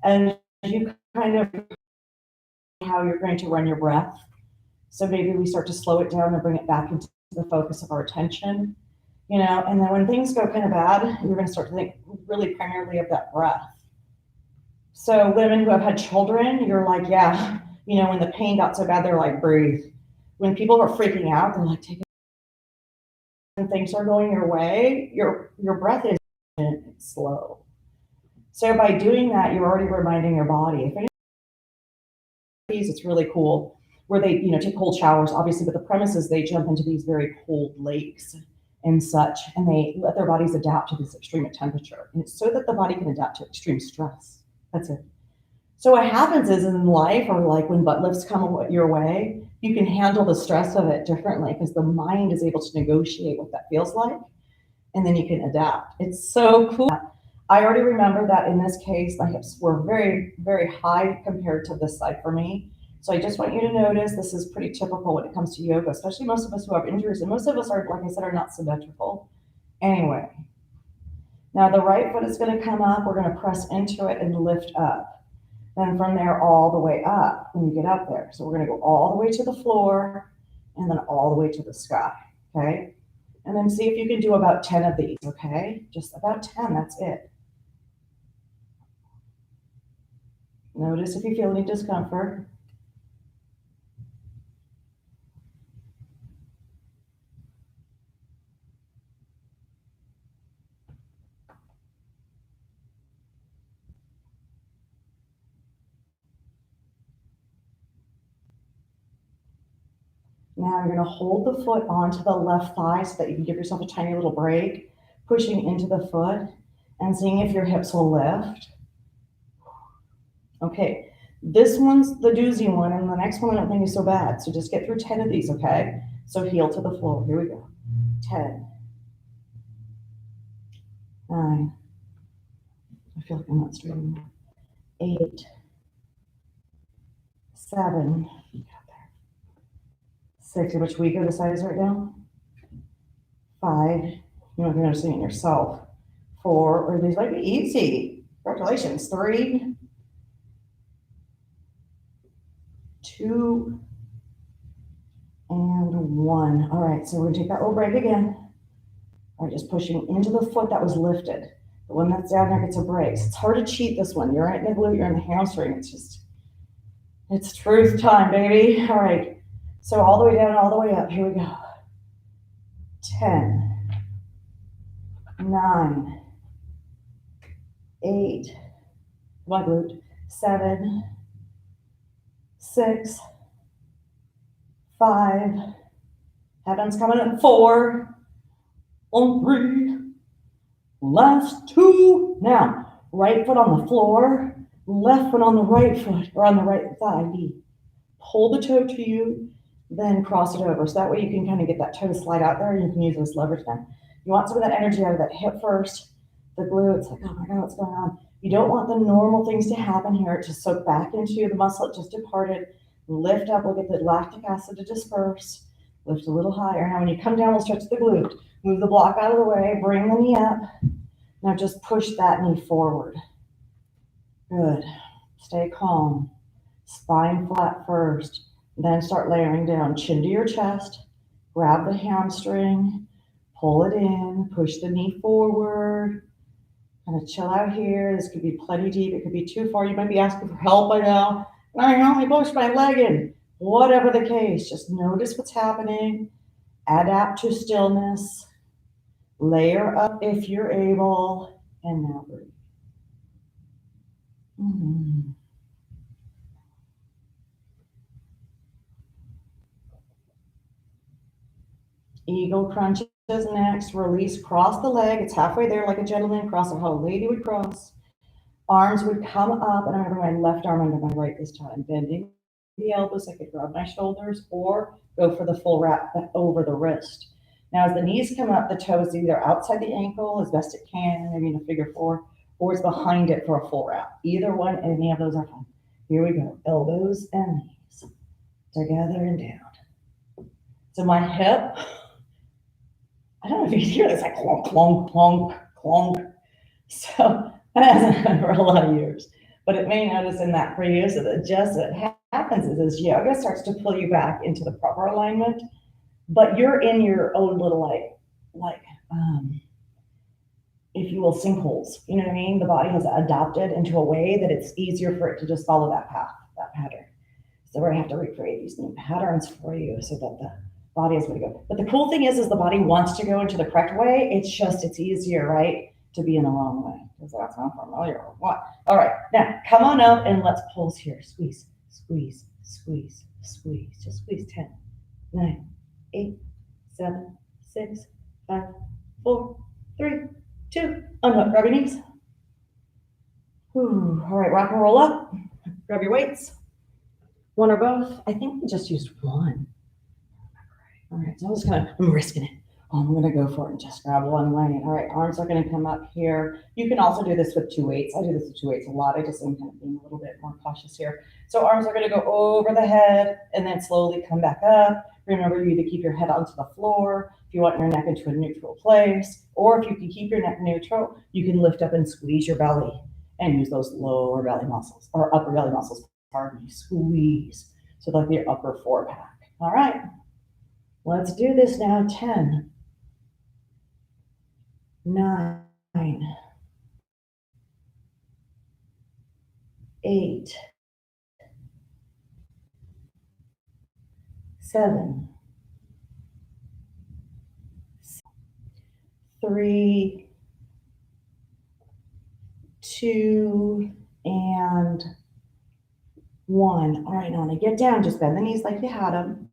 and you kind of how you're going to run your breath. So maybe we start to slow it down and bring it back into the focus of our attention, you know, and then when things go kind of bad, you're gonna start to think really primarily of that breath. So women who have had children, you're like, yeah, you know, when the pain got so bad, they're like, breathe. When people are freaking out, they're like, take it. When things are going your way, your breath is slow. So by doing that, you're already reminding your body. If it's really cool, where they, you know, take cold showers, obviously, but the premise is they jump into these very cold lakes and such, and they let their bodies adapt to this extreme temperature. And it's so that the body can adapt to extreme stress. That's it. So what happens is in life, or like when butt lifts come your way, you can handle the stress of it differently because the mind is able to negotiate what that feels like, and then you can adapt. It's so cool. I already remember that in this case, my hips were very, very high compared to this side for me. So I just want you to notice this is pretty typical when it comes to yoga, especially most of us who have injuries, and most of us are, like I said, are not symmetrical. Anyway, now the right foot is going to come up. We're going to press into it and lift up. Then from there, all the way up when you get up there. So we're going to go all the way to the floor and then all the way to the sky, okay? And then see if you can do about 10 of these, okay? Just about 10, that's it. Notice if you feel any discomfort. Now you're going to hold the foot onto the left thigh so that you can give yourself a tiny little break, pushing into the foot and seeing if your hips will lift. Okay, this one's the doozy one, and the next one I don't think is so bad. So just get through 10 of these, okay? So heel to the floor. Here we go. 10, 9. I feel like I'm not straight enough. 8, 7. 6, you're much weaker the size right now. 5, you know, you're noticing it yourself. 4, or these might be easy. Congratulations. 3, 2, and 1. All right, so we're gonna take that little break again. All right, just pushing into the foot that was lifted. The one that's down there gets a break. So it's hard to cheat this one. You're right in the glute, you're in the hamstring. It's truth time, baby. All right, so all the way down, all the way up. Here we go. 10, 9, 8, my glute, 7, 6, 5, heaven's coming in 4, on 3, last 2. Now, right foot on the floor, left foot on the right foot, or on the right thigh, pull the toe to you, then cross it over. So that way you can kind of get that toe slide out there and you can use this leverage then. You want some of that energy out of that hip first, the glutes, like, oh my God, what's going on? You don't want the normal things to happen here to soak back into the muscle it just departed. Lift up, we'll get the lactic acid to disperse. Lift a little higher. Now when you come down, we'll stretch the glute. Move the block out of the way, bring the knee up. Now just push that knee forward. Good. Stay calm. Spine flat first. Then start layering down. Chin to your chest. Grab the hamstring. Pull it in. Push the knee forward. Kind of chill out here. This could be plenty deep. It could be too far. You might be asking for help by now. I can only push my leg in. Whatever the case, just notice what's happening. Adapt to stillness. Layer up if you're able. And now breathe. Mm-hmm. Eagle crunches next. Release, cross the leg. It's halfway there like a gentleman. Cross it how a lady would cross. Arms would come up, and I'm going to bring my left arm under my right this time. Bending the elbows, I could grab my shoulders or go for the full wrap over the wrist. Now, as the knees come up, the toe is either outside the ankle as best it can, maybe in a figure four, or it's behind it for a full wrap. Either one, any of those are fine. Here we go. Elbows and knees together and down. So my hip, I don't know if you can hear this, like clonk, clonk, clonk, clonk. So that hasn't happened for a lot of years, but it may notice in that for you. So that just what happens is as yoga starts to pull you back into the proper alignment, but you're in your own little if you will, sinkholes. You know what I mean? The body has adapted into a way that it's easier for it to just follow that path, that pattern. So we're gonna have to recreate these new patterns for you so that the body is going to go. But the cool thing is the body wants to go into the correct way. It's easier, right, to be in the wrong way. Does that sound familiar or what? All right, now come on up and let's pulse here. Squeeze, squeeze, squeeze, squeeze. Just squeeze. 10, 9, 8, 7, 6, 5, 4, 3, 2. Unhook. Grab your knees. Whew. All right, rock and roll up. Grab your weights. One or both. I think we just used one. All right, so I'm risking it. I'm gonna go for it and just grab one weight. All right, arms are gonna come up here. You can also do this with 2 weights. I do this with 2 weights a lot. I just am kind of being a little bit more cautious here. So arms are gonna go over the head and then slowly come back up. Remember, you either keep your head onto the floor if you want your neck into a neutral place, or if you can keep your neck neutral, you can lift up and squeeze your belly and use those lower belly muscles or upper belly muscles. Pardon me, squeeze. So like your upper 4-pack. All right. Let's do this now. 10, 9, 8, 7, 3, 2, and 1. All right, now when I get down, just bend the knees like you had them.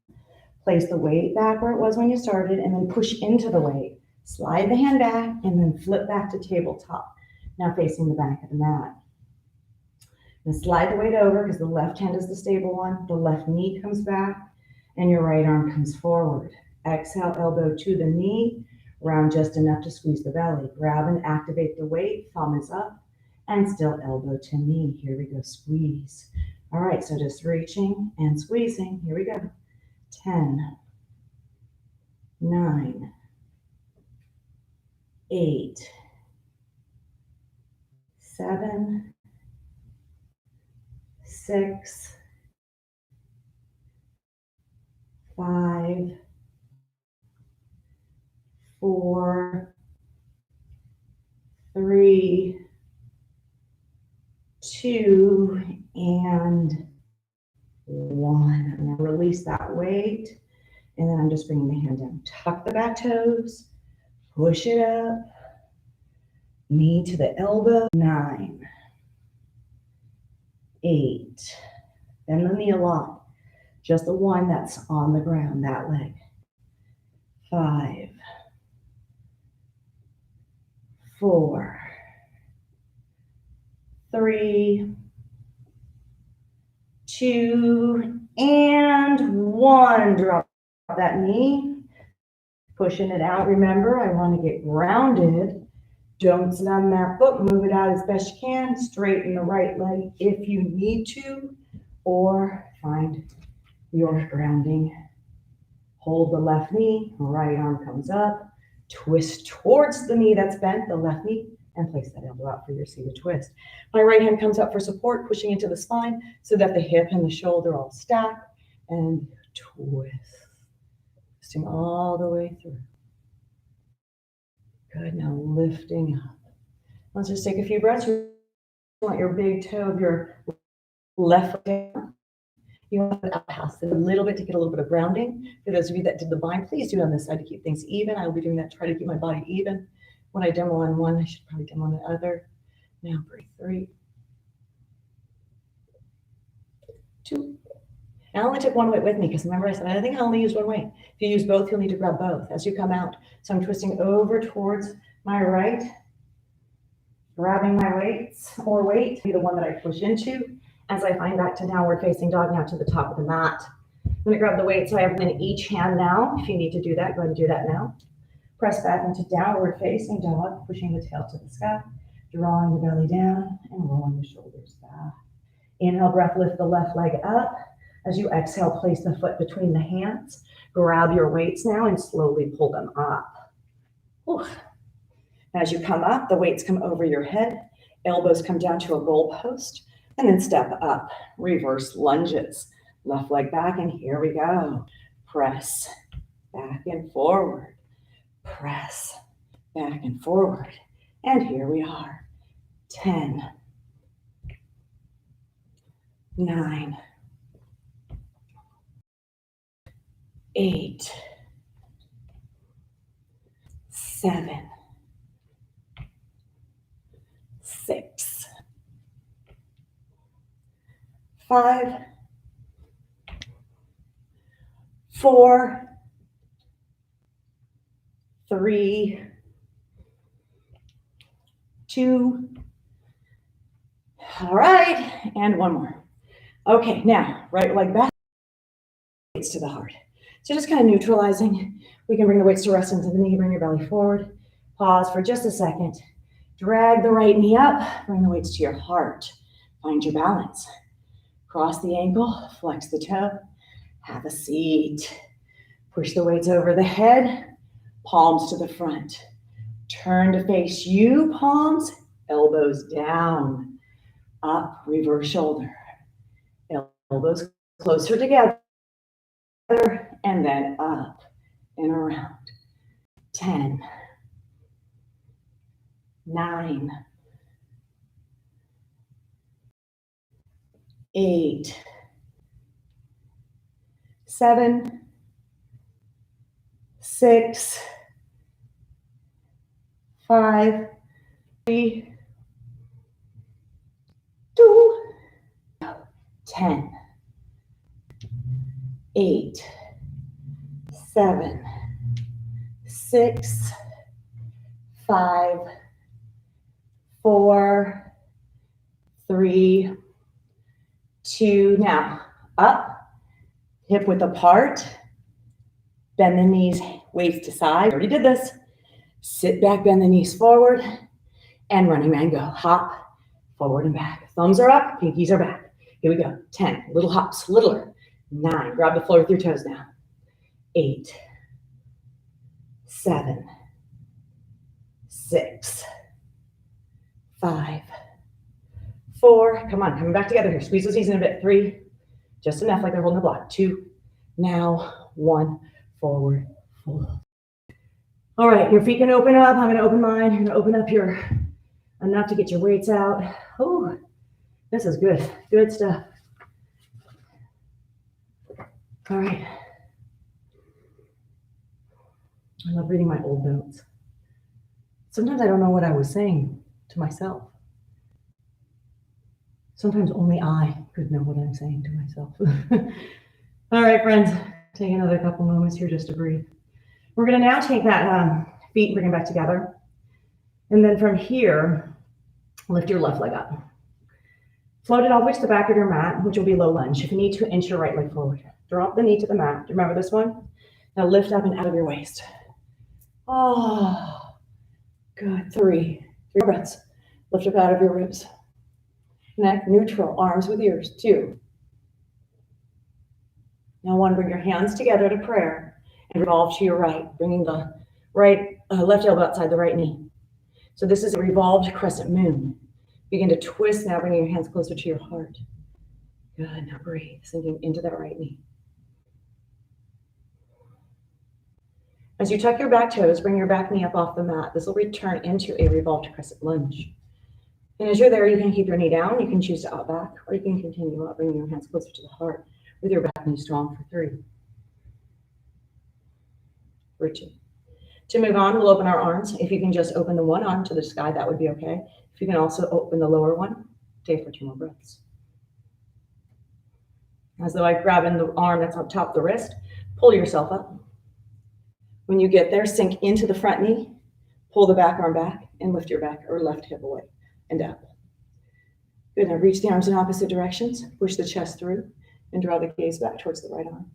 Place the weight back where it was when you started, and then push into the weight. Slide the hand back, and then flip back to tabletop. Now facing the back of the mat. Then slide the weight over because the left hand is the stable one. The left knee comes back, and your right arm comes forward. Exhale, elbow to the knee, round just enough to squeeze the belly. Grab and activate the weight, thumb is up, and still elbow to knee. Here we go, squeeze. All right, so just reaching and squeezing. Here we go. 10, 9, 8, 7, 6, 5, 4, 3, 2, and 1. I'm going to release that weight. And then I'm just bringing the hand down. Tuck the back toes. Push it up. Knee to the elbow. 9, 8. Bend the knee a lot. Just the one that's on the ground, that leg. 5, 4, 3, 2, and 1. Drop that knee, pushing it out. Remember, I want to get grounded. Don't stun that foot. Move it out as best you can. Straighten the right leg if you need to, or find your grounding. Hold the left knee, right arm comes up, twist towards the knee that's bent, the left knee, and place that elbow out for your seated twist. My right hand comes up for support, pushing into the spine so that the hip and the shoulder all stack, and twist. Twisting all the way through. Good, now lifting up. Let's just take a few breaths. You want your big toe of your left foot down. You want to pass it a little bit to get a little bit of grounding. For those of you that did the bind, please do it on this side to keep things even. I will be doing that to try to keep my body even. When I demo on one, I should probably demo on the other. Now breathe 3, 2. I only took one weight with me because remember I said I think I only use one weight. If you use both, you'll need to grab both as you come out. So I'm twisting over towards my right, grabbing my weights or weight, be the one that I push into as I find back to downward facing dog, now to the top of the mat. I'm going to grab the weight so I have them in each hand now. If you need to do that, go ahead and do that now. Press back into downward facing dog, pushing the tail to the sky, drawing the belly down and rolling the shoulders back. Inhale, breath, lift the left leg up. As you exhale, place the foot between the hands. Grab your weights now and slowly pull them up. Oof. As you come up, the weights come over your head. Elbows come down to a goal post. And then step up. Reverse lunges. Left leg back, and here we go. Press back and forward. Press back and forward. And here we are. 10, 9, 8, 7, 6, 5, 4, 3, 2. All right, and one more. Okay, now right leg back, weights to the heart. So just kind of neutralizing. We can bring the weights to rest into the knee, bring your belly forward. Pause for just a second. Drag the right knee up, bring the weights to your heart. Find your balance. Cross the ankle, flex the toe, have a seat. Push the weights over the head, palms to the front. Turn to face you, palms, elbows down. Up, reverse shoulder. Elbows closer together, and then up and around. 10, 9, 8, 7, 6, 5, 3, 2, 10, 8, 7, 6, 5, 4, 3, 2. Now up, hip width apart, bend the knees, waist to side. We already did this. Sit back, bend the knees forward, and running man go. Hop, forward and back. Thumbs are up, pinkies are back. Here we go. 10, little hops, littler. 9, grab the floor with your toes now. 8, 7, 6, 5, 4. Come on, coming back together here. Squeeze those knees in a bit. 3, just enough like they're holding the block. 2, now 1, forward, full. All right, your feet can open up. I'm going to open mine. You're going to open up here enough to get your weights out. Oh, this is good. Good stuff. All right. I love reading my old notes. Sometimes I don't know what I was saying to myself. Sometimes only I could know what I'm saying to myself. All right, friends, take another couple moments here just to breathe. We're going to now take that feet, bring them back together. And then from here, lift your left leg up. Float it all the way to the back of your mat, which will be low lunge. If you need to, inch your right leg forward. Drop the knee to the mat. Remember this one? Now lift up and out of your waist. Oh, good. Three breaths. Lift up out of your ribs. Neck neutral, arms with ears. 2. Now 1, bring your hands together to prayer and revolve to your right, bringing the left elbow outside the right knee. So this is a revolved crescent moon. Begin to twist now, bringing your hands closer to your heart. Good, now breathe, sinking into that right knee. As you tuck your back toes, bring your back knee up off the mat. This will return into a revolved crescent lunge. And as you're there, you can keep your knee down. You can choose to out back, or you can continue up, bringing your hands closer to the heart with your back knee strong for 3. For 2. To move on, we'll open our arms. If you can just open the one arm to the sky, that would be okay. If you can also open the lower one, stay for 2 more breaths. As though I'm grabbing the arm that's on top of the wrist, pull yourself up. When you get there, sink into the front knee, pull the back arm back, and lift your back or left hip away and up. Good, now reach the arms in opposite directions, push the chest through, and draw the gaze back towards the right arm.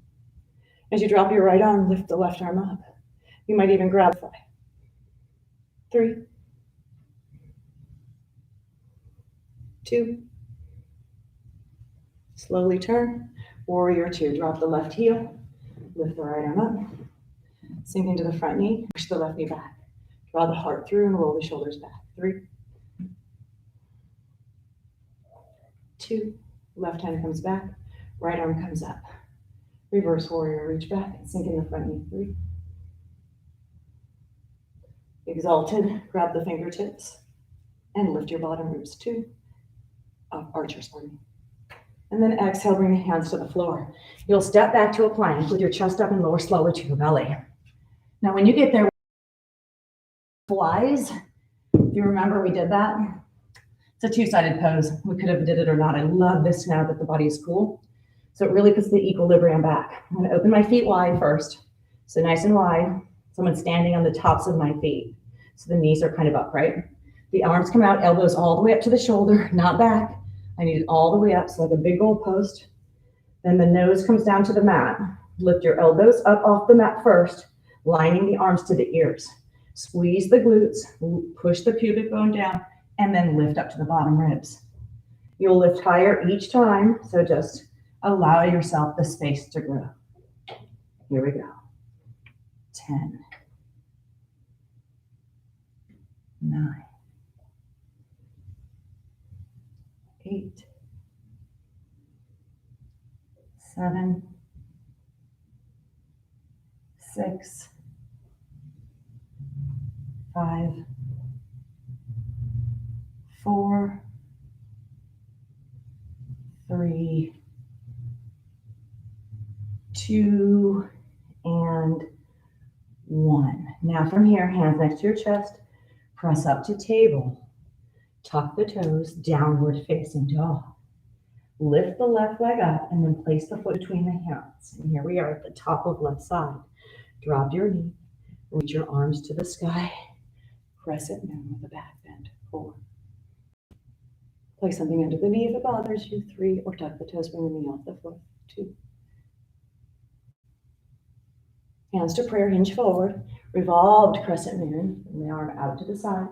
As you drop your right arm, lift the left arm up. You might even grab the thigh. 3, 2. Slowly turn. Warrior 2. Drop the left heel. Lift the right arm up. Sink into the front knee. Push the left knee back. Draw the heart through and roll the shoulders back. 3, 2. Left hand comes back. Right arm comes up. Reverse warrior. Reach back and sink in the front knee. 3. Exalted, grab the fingertips and lift your bottom ribs. 2. Archers, pardon me. And then exhale, bring the hands to the floor. You'll step back to a plank with your chest up and lower slowly to your belly. Now, when you get there, flies. If you remember, we did that. It's a 2-sided pose. We could have did it or not. I love this now that the body is cool. So it really puts the equilibrium back. I'm going to open my feet wide first. So nice and wide. Someone standing on the tops of my feet. So the knees are kind of upright. The arms come out, elbows all the way up to the shoulder, not back. I need it all the way up, so like a big goal post. Then the nose comes down to the mat. Lift your elbows up off the mat first, lining the arms to the ears. Squeeze the glutes, push the pubic bone down, and then lift up to the bottom ribs. You'll lift higher each time, so just allow yourself the space to grow. Here we go. 10, 9, 8, 7, 6, 5, 4, 3, 2, and 1. Now from here, hands next to your chest, press up to table. Tuck the toes, downward facing dog. Lift the left leg up and then place the foot between the hands. And here we are at the top of left side. Drop your knee, reach your arms to the sky. Crescent moon with a back bend. 4. Place something under the knee if it bothers you. 3, or tuck the toes, bring the knee off the floor. 2. Hands to prayer, hinge forward. Revolved crescent moon. Bring the arm out to the side.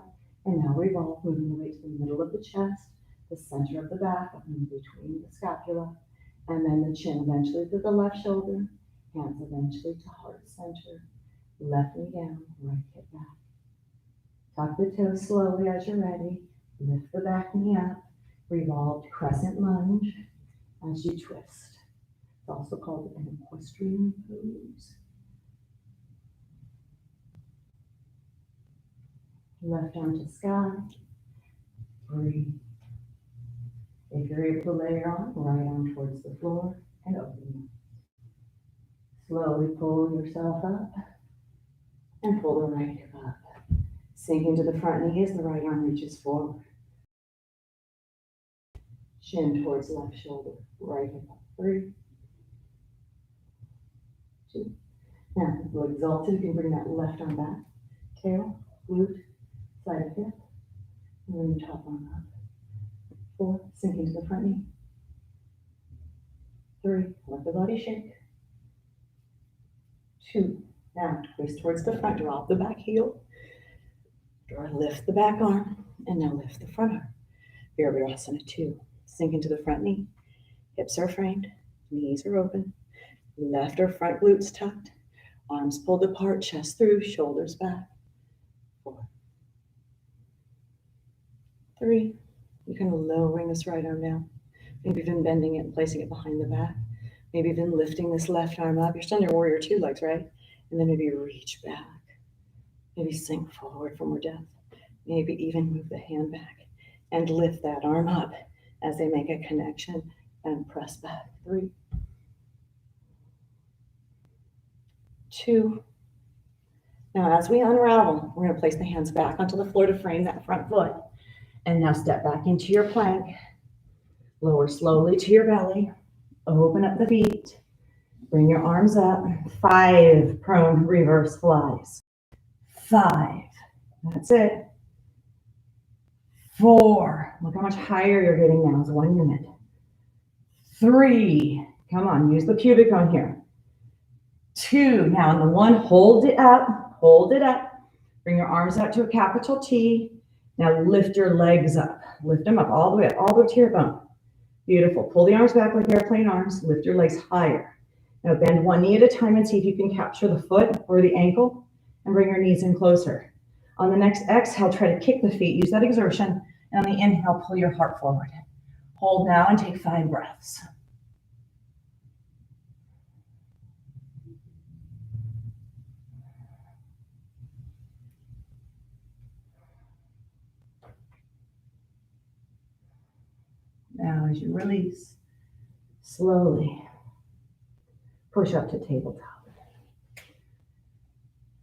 And now revolve, moving the weight to the middle of the chest, the center of the back, up in between the scapula, and then the chin eventually to the left shoulder, hands eventually to heart center, left knee down, right hip back. Tuck the toes slowly as you're ready. Lift the back knee up. Revolved crescent lunge as you twist. It's also called an equestrian pose. Left arm to sky. Breathe. If you're able to lay your arm, right arm towards the floor and open. Slowly pull yourself up and pull the right hip up. Sink into the front knee as the right arm reaches forward. Chin towards left shoulder, right hip up. 3, 2. Now, if you're exalted, you can bring that left arm back. Tail, glute, side of hip, and then your top arm up. 4, sink into the front knee. 3, let the body shake. 2, now twist towards the front, drop the back heel. Lift the back arm, and now lift the front arm. Virabhadrasana 2, sink into the front knee. Hips are framed, knees are open. Left or front glutes tucked, arms pulled apart, chest through, shoulders back. 4, 3, you can lowering this right arm down. Maybe even bending it and placing it behind the back. Maybe even lifting this left arm up. You're still in your warrior 2 legs, right? And then maybe reach back. Maybe sink forward for more depth. Maybe even move the hand back and lift that arm up as they make a connection and press back. 3, 2. Now, as we unravel, we're going to place the hands back onto the floor to frame that front foot. And now step back into your plank. Lower slowly to your belly. Open up the feet. Bring your arms up. 5 prone reverse flies. 5. That's it. 4. Look how much higher you're getting now. It's 1 minute. 3. Come on, use the pubic bone here. 2. Now on the 1, hold it up. Hold it up. Bring your arms out to a capital T. Now lift your legs up. Lift them up all the way to your bone. Beautiful. Pull the arms back like airplane arms. Lift your legs higher. Now bend 1 knee at a time and see if you can capture the foot or the ankle and bring your knees in closer. On the next exhale, try to kick the feet. Use that exertion. And on the inhale, pull your heart forward. Hold now and take 5 breaths. Now, as you release, slowly push up to tabletop.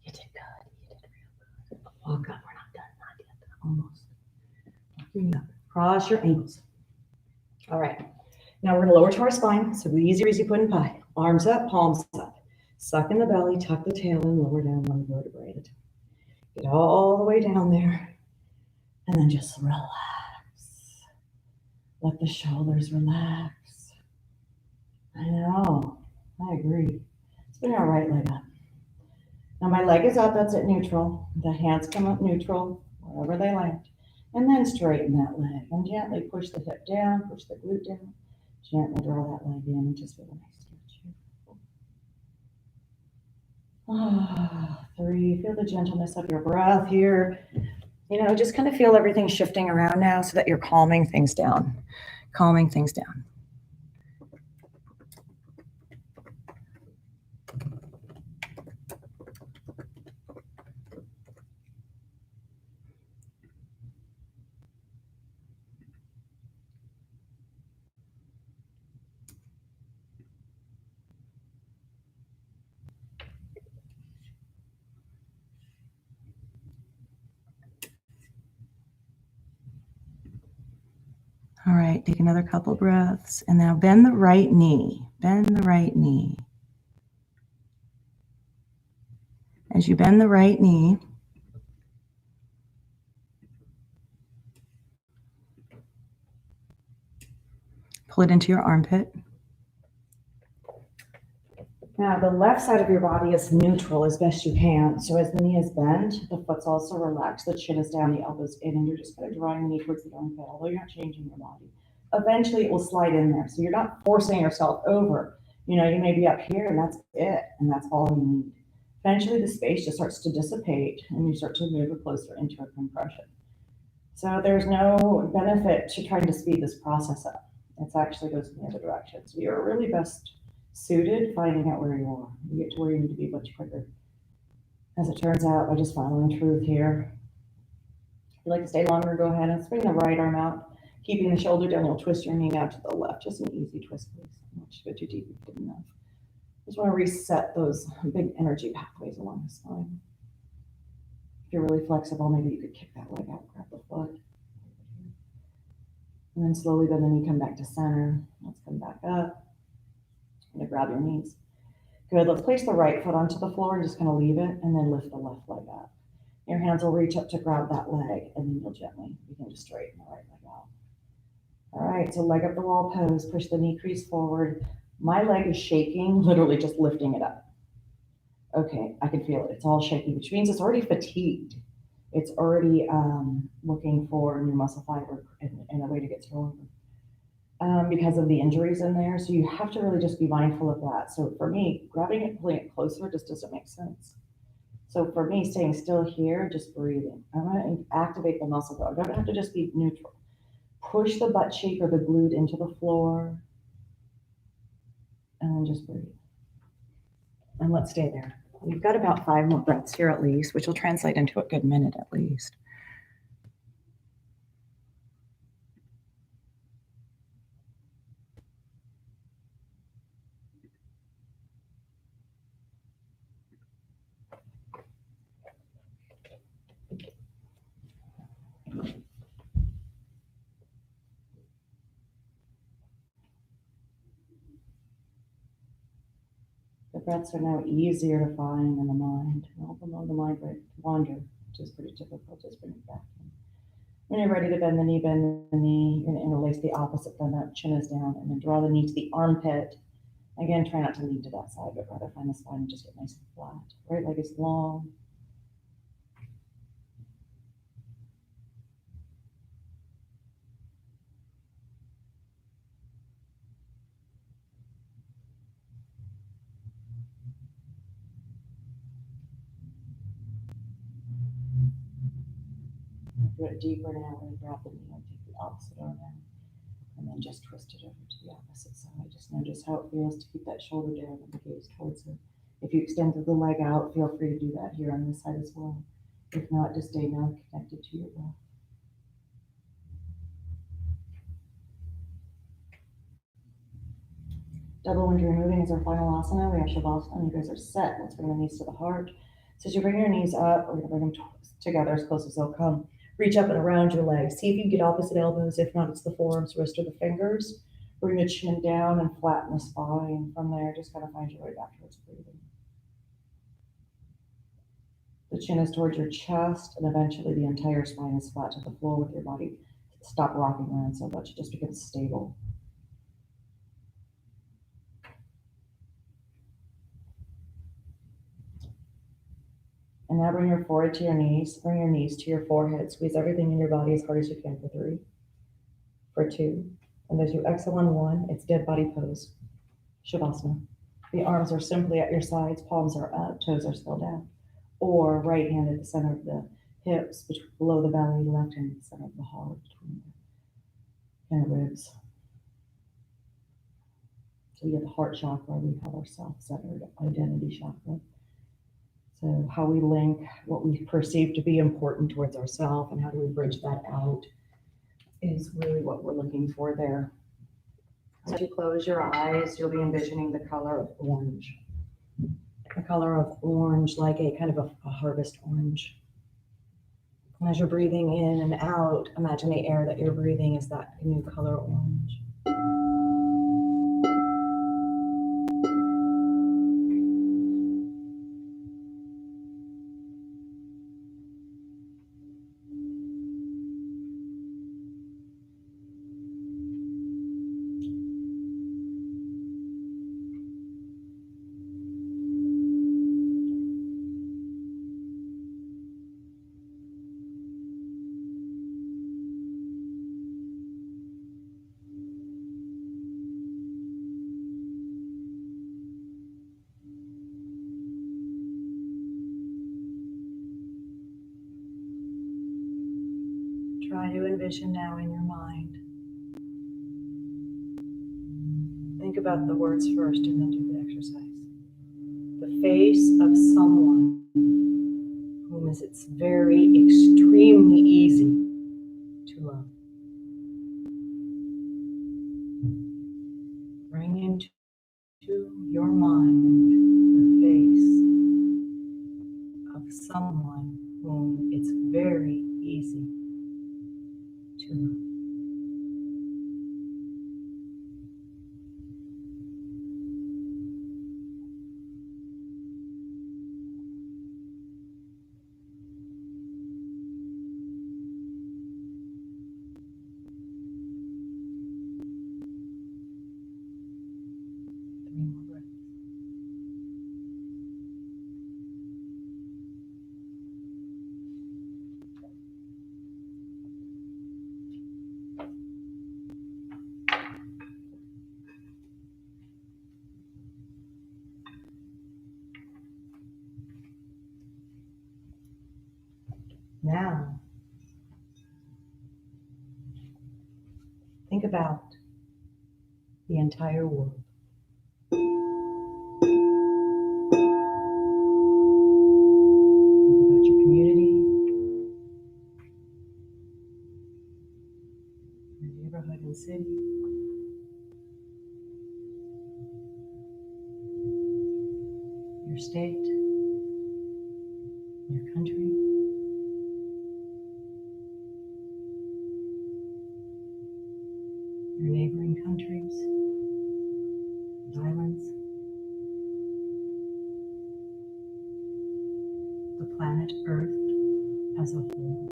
You did good. You did real good. Walk up. We're not done. Not yet. Almost. Walking up. Cross your ankles. All right. Now we're going to lower to our spine. So easy, easy pudding pie. Arms up, palms up. Suck in the belly, tuck the tail in, lower down 1 vertebrae at a time. Get all the way down there. And then just relax. Let the shoulders relax. I know. I agree. Let's bring our right leg up. Now my leg is up. That's at neutral. The hands come up neutral, wherever they land. And then straighten that leg. And gently push the hip down, push the glute down. Gently draw that leg in and just feel a nice stretch here. 3. Feel the gentleness of your breath here. You know, just kind of feel everything shifting around now so that you're calming things down. Calming things down. All right, take another couple breaths. And now bend the right knee. Bend the right knee. As you bend the right knee, pull it into your armpit. Now the left side of your body is neutral as best you can. So as the knee is bent, the foot's also relaxed. The chin is down, the elbow's in, and you're just kind of drawing the knee towards the armpit, although you're not changing your body. Eventually it will slide in there. So you're not forcing yourself over. You know, you may be up here and that's it. And that's all you need. Eventually the space just starts to dissipate and you start to move closer into a compression. So there's no benefit to trying to speed this process up. It actually goes in the other direction. So you're really best suited finding out where you are. You get to where you need to be much quicker. As it turns out, by just following truth here. If you'd like to stay longer, go ahead and swing the right arm out. Keeping the shoulder down, you'll twist your knee out to the left. Just an easy twist, please. Not to go too deep if you didn't enough. Just want to reset those big energy pathways along the spine. If you're really flexible, maybe you could kick that leg out, grab the foot. And then slowly bend the knee, come back to center. Let's come back up. I'm going to grab your knees. Good. Let's place the right foot onto the floor and just kind of leave it and then lift the left leg up. Your hands will reach up to grab that leg and then you'll gently begin to straighten the right leg out. All right, so leg up the wall pose, push the knee crease forward. My leg is shaking, literally just lifting it up. Okay, I can feel it. It's all shaky, which means it's already fatigued. It's already looking for new muscle fiber and a way to get stronger because of the injuries in there. So you have to really just be mindful of that. So for me, grabbing it, pulling it closer just doesn't make sense. So for me, staying still here, just breathing. I'm going to activate the muscle though. I don't have to just be neutral. Push the butt cheek or the glute into the floor and then just breathe. And let's stay there. We've got about 5 more breaths here at least, which will translate into a good minute at least. The breaths are now easier to find in the mind. All below the mind wander, which is pretty typical. Just bring it back in. When you're ready to bend the knee, bend the knee. You're going to interlace the opposite thumb out, chin is down, and then draw the knee to the armpit. Again, try not to lean to that side, but rather find the spine and just get nice and flat. Right leg is long. Do it deeper now. We're going to grab the knee and take the opposite arm out. And then just twist it over to the opposite side. Just notice how it feels to keep that shoulder down and the gaze towards it. If you extended the leg out, feel free to do that here on this side as well. If not, just stay now connected to your breath. Double wind removing is our final asana. We have Shavasana. You guys are set. Let's bring the knees to the heart. So as you bring your knees up, we're going to bring them together as close as they'll come. Reach up and around your legs. See if you can get opposite elbows. If not, it's the forearms, wrist, or the fingers. Bring the chin down and flatten the spine. From there, just kind of find your way back towards breathing. The chin is towards your chest, and eventually the entire spine is flat to the floor with your body. Stop rocking around so much. It just becomes stable. And now bring your forehead to your knees. Bring your knees to your forehead. Squeeze everything in your body as hard as you can for 3, for 2. And as you exhale on 1, it's dead body pose, Shavasana. The arms are simply at your sides, palms are up, toes are still down. Or right hand at the center of the hips, below the belly, left hand at the center of the heart, between the inner ribs. So we have the heart chakra, we have our self-centered identity chakra. So how we link what we perceive to be important towards ourselves and how do we bridge that out is really what we're looking for there. So as you close your eyes, you'll be envisioning the color of orange. The color of orange, like a kind of a harvest orange. And as you're breathing in and out, imagine the air that you're breathing is that new color orange. Try to envision now in your mind. Think about the words first and then do the exercise. The face of someone whom it's very extremely easy to love. Bring into your mind the face of someone whom it's very easy to love. Now, think about the entire world. Think about your community, your neighborhood and city, your state, your country, your neighboring countries, and islands, the planet Earth as a whole.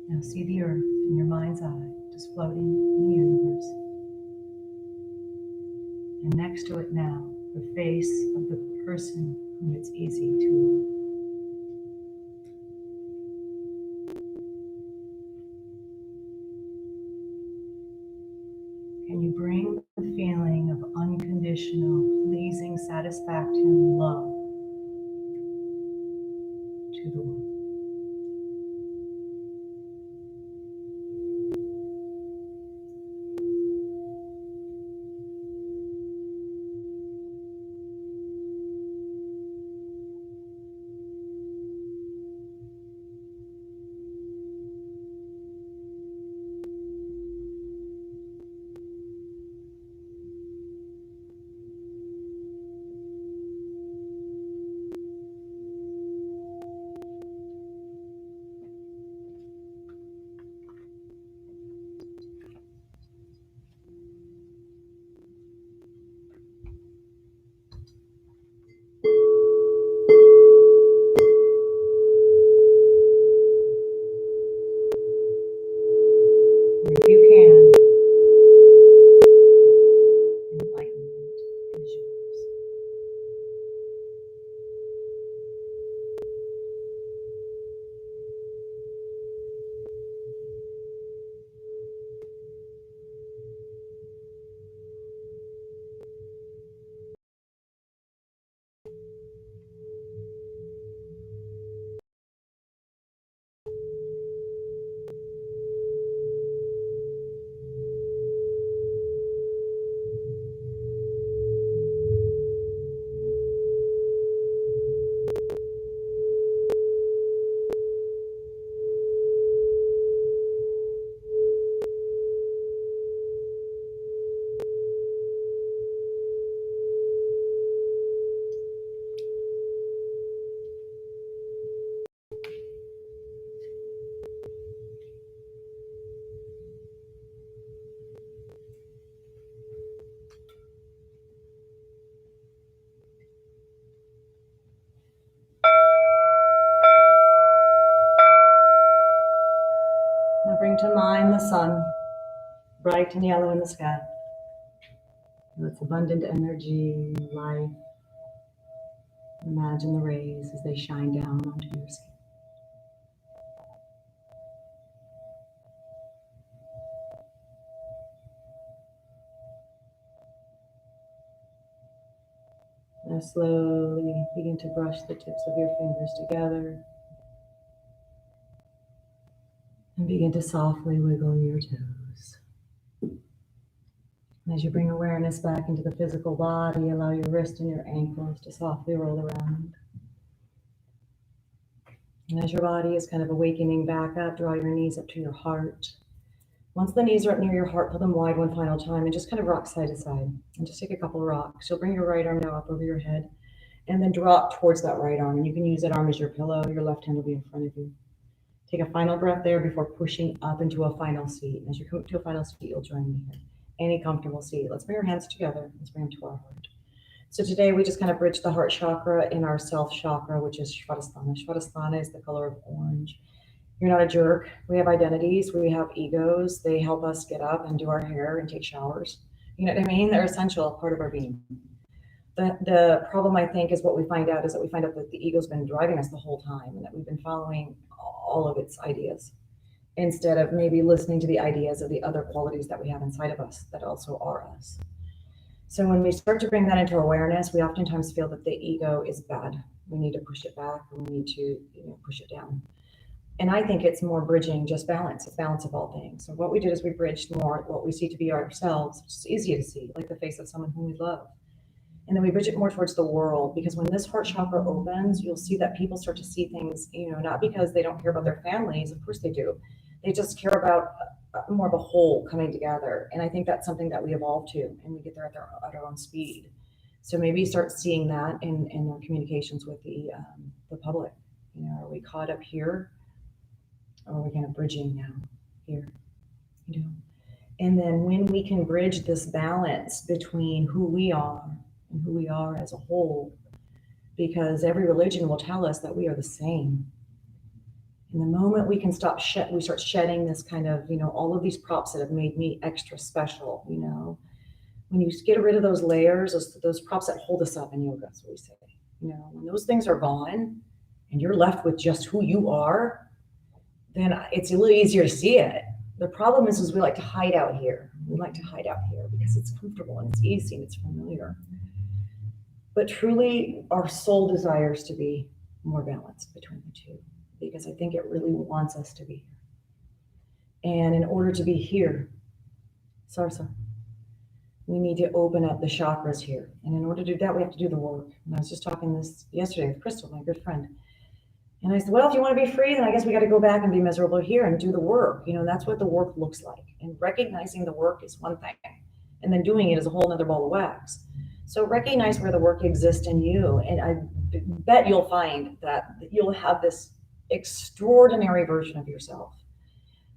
Now see the Earth in your mind's eye, just floating in the universe. And next to it now, the face of the person whom it's easy to love. Can you bring the feeling of unconditional, pleasing, satisfaction, love to the world? If you can, enlightenment is yours. Now bring to mind the sun, bright and yellow in the sky. With its abundant energy, life. Imagine the rays as they shine down onto your skin. Now slowly begin to brush the tips of your fingers together and begin to softly wiggle your toes. As you bring awareness back into the physical body, allow your wrist and your ankles to softly roll around. And as your body is kind of awakening back up, draw your knees up to your heart. Once the knees are up near your heart, pull them wide one final time and just kind of rock side to side. And just take a couple rocks. You'll bring your right arm now up over your head and then drop towards that right arm. And you can use that arm as your pillow. Your left hand will be in front of you. Take a final breath there before pushing up into a final seat. And as you come to a final seat, you'll join me here. Any comfortable seat. Let's bring our hands together. Let's bring them to our heart. So today we just kind of bridge the heart chakra in our self chakra, which is Svadhisthana. Svadhisthana is the color of orange. You're not a jerk. We have identities. We have egos. They help us get up and do our hair and take showers. You know what I mean? They're essential part of our being. The problem, I think, is what we find out is that we find out that the ego's been driving us the whole time and that we've been following all of its ideas instead of maybe listening to the ideas of the other qualities that we have inside of us that also are us. So when we start to bring that into awareness, we oftentimes feel that the ego is bad. We need to push it back, and we need to, push it down. And I think it's more bridging just balance. It's balance of all things. So what we did is we bridged more what we see to be ourselves, which is easy to see, like the face of someone whom we love. And then we bridge it more towards the world, because when this heart chakra opens, you'll see that people start to see things, not because they don't care about their families. Of course they do. They just care about more of a whole coming together. And I think that's something that we evolve to, and we get there at our own speed. So maybe start seeing that in our communications with the public. Are we caught up here? Or are we kind of bridging now here? And then when we can bridge this balance between who we are and who we are as a whole, because every religion will tell us that we are the same. And the moment we can we start shedding this kind of, all of these props that have made me extra special, when you get rid of those layers, those props that hold us up in yoga, that's what we say, when those things are gone and you're left with just who you are, then it's a little easier to see it. The problem is we like to hide out here. We like to hide out here because it's comfortable and it's easy and it's familiar. But truly, our soul desires to be more balanced between the two, because I think it really wants us to be here. And in order to be here, Sarsa, we need to open up the chakras here. And in order to do that, we have to do the work. And I was just talking this yesterday with Crystal, my good friend. And I said, well, if you want to be free, then I guess we got to go back and be miserable here and do the work. That's what the work looks like. And recognizing the work is one thing. And then doing it is a whole nother ball of wax. So recognize where the work exists in you. And I bet you'll find that you'll have this extraordinary version of yourself.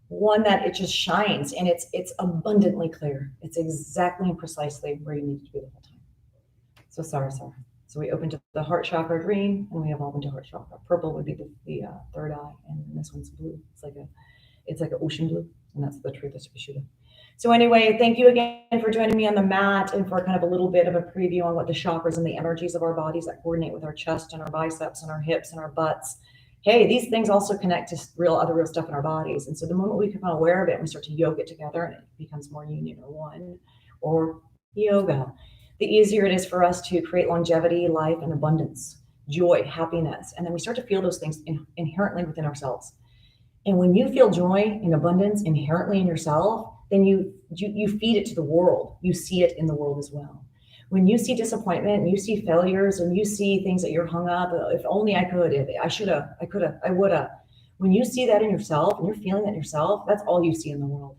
One that it just shines and it's abundantly clear. It's exactly and precisely where you need to be the whole time. So Sarasa. So we open to the heart chakra green, and we evolve into heart chakra. Purple would be the third eye, and this one's blue. It's like an ocean blue, and that's the truth of Vishuddha. So anyway, thank you again for joining me on the mat and for kind of a little bit of a preview on what the chakras and the energies of our bodies that coordinate with our chest and our biceps and our hips and our butts. Hey, these things also connect to other real stuff in our bodies. And so the moment we become aware of it and we start to yoga it together, and it becomes more union or one or yoga, the easier it is for us to create longevity, life, and abundance, joy, happiness. And then we start to feel those things inherently within ourselves. And when you feel joy and abundance inherently in yourself, then you feed it to the world. You see it in the world as well. When you see disappointment and you see failures and you see things that you're hung up, if only I could, if I shoulda, I coulda, I woulda. When you see that in yourself and you're feeling that in yourself, that's all you see in the world.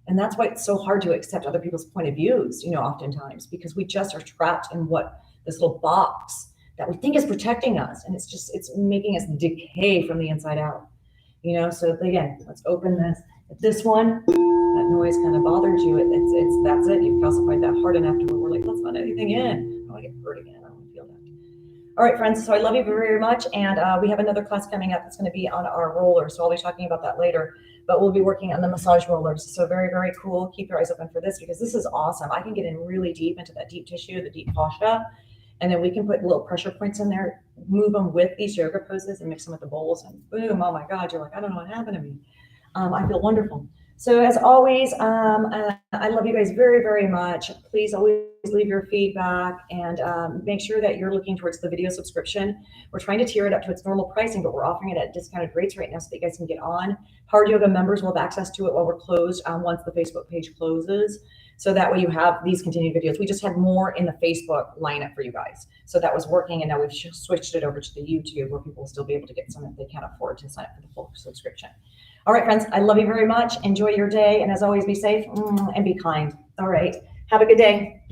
And that's why it's so hard to accept other people's point of views, oftentimes, because we just are trapped in this little box that we think is protecting us. And it's making us decay from the inside out, So again, let's open this. If this one, that noise kind of bothers you, that's it. You've calcified that hard enough to where we're like, let's not let anything in. I don't want to get hurt again. I don't want to feel that. All right, friends. So I love you very, very much. And we have another class coming up that's going to be on our rollers. So I'll be talking about that later. But we'll be working on the massage rollers. So very, very cool. Keep your eyes open for this because this is awesome. I can get in really deep into that deep tissue, the deep fascia. And then we can put little pressure points in there, move them with these yoga poses and mix them with the bowls. And boom, oh my God, you're like, I don't know what happened to me. I feel wonderful. So as always, I love you guys very, very much. Please always leave your feedback and make sure that you're looking towards the video subscription. We're trying to tier it up to its normal pricing, but we're offering it at discounted rates right now so that you guys can get on. Powered Yoga members will have access to it while we're closed once the Facebook page closes. So that way you have these continued videos. We just had more in the Facebook lineup for you guys. So that was working, and now we've switched it over to the YouTube where people will still be able to get some if they can't afford to sign up for the full subscription. All right, friends, I love you very much. Enjoy your day. And as always, be safe and be kind. All right. Have a good day.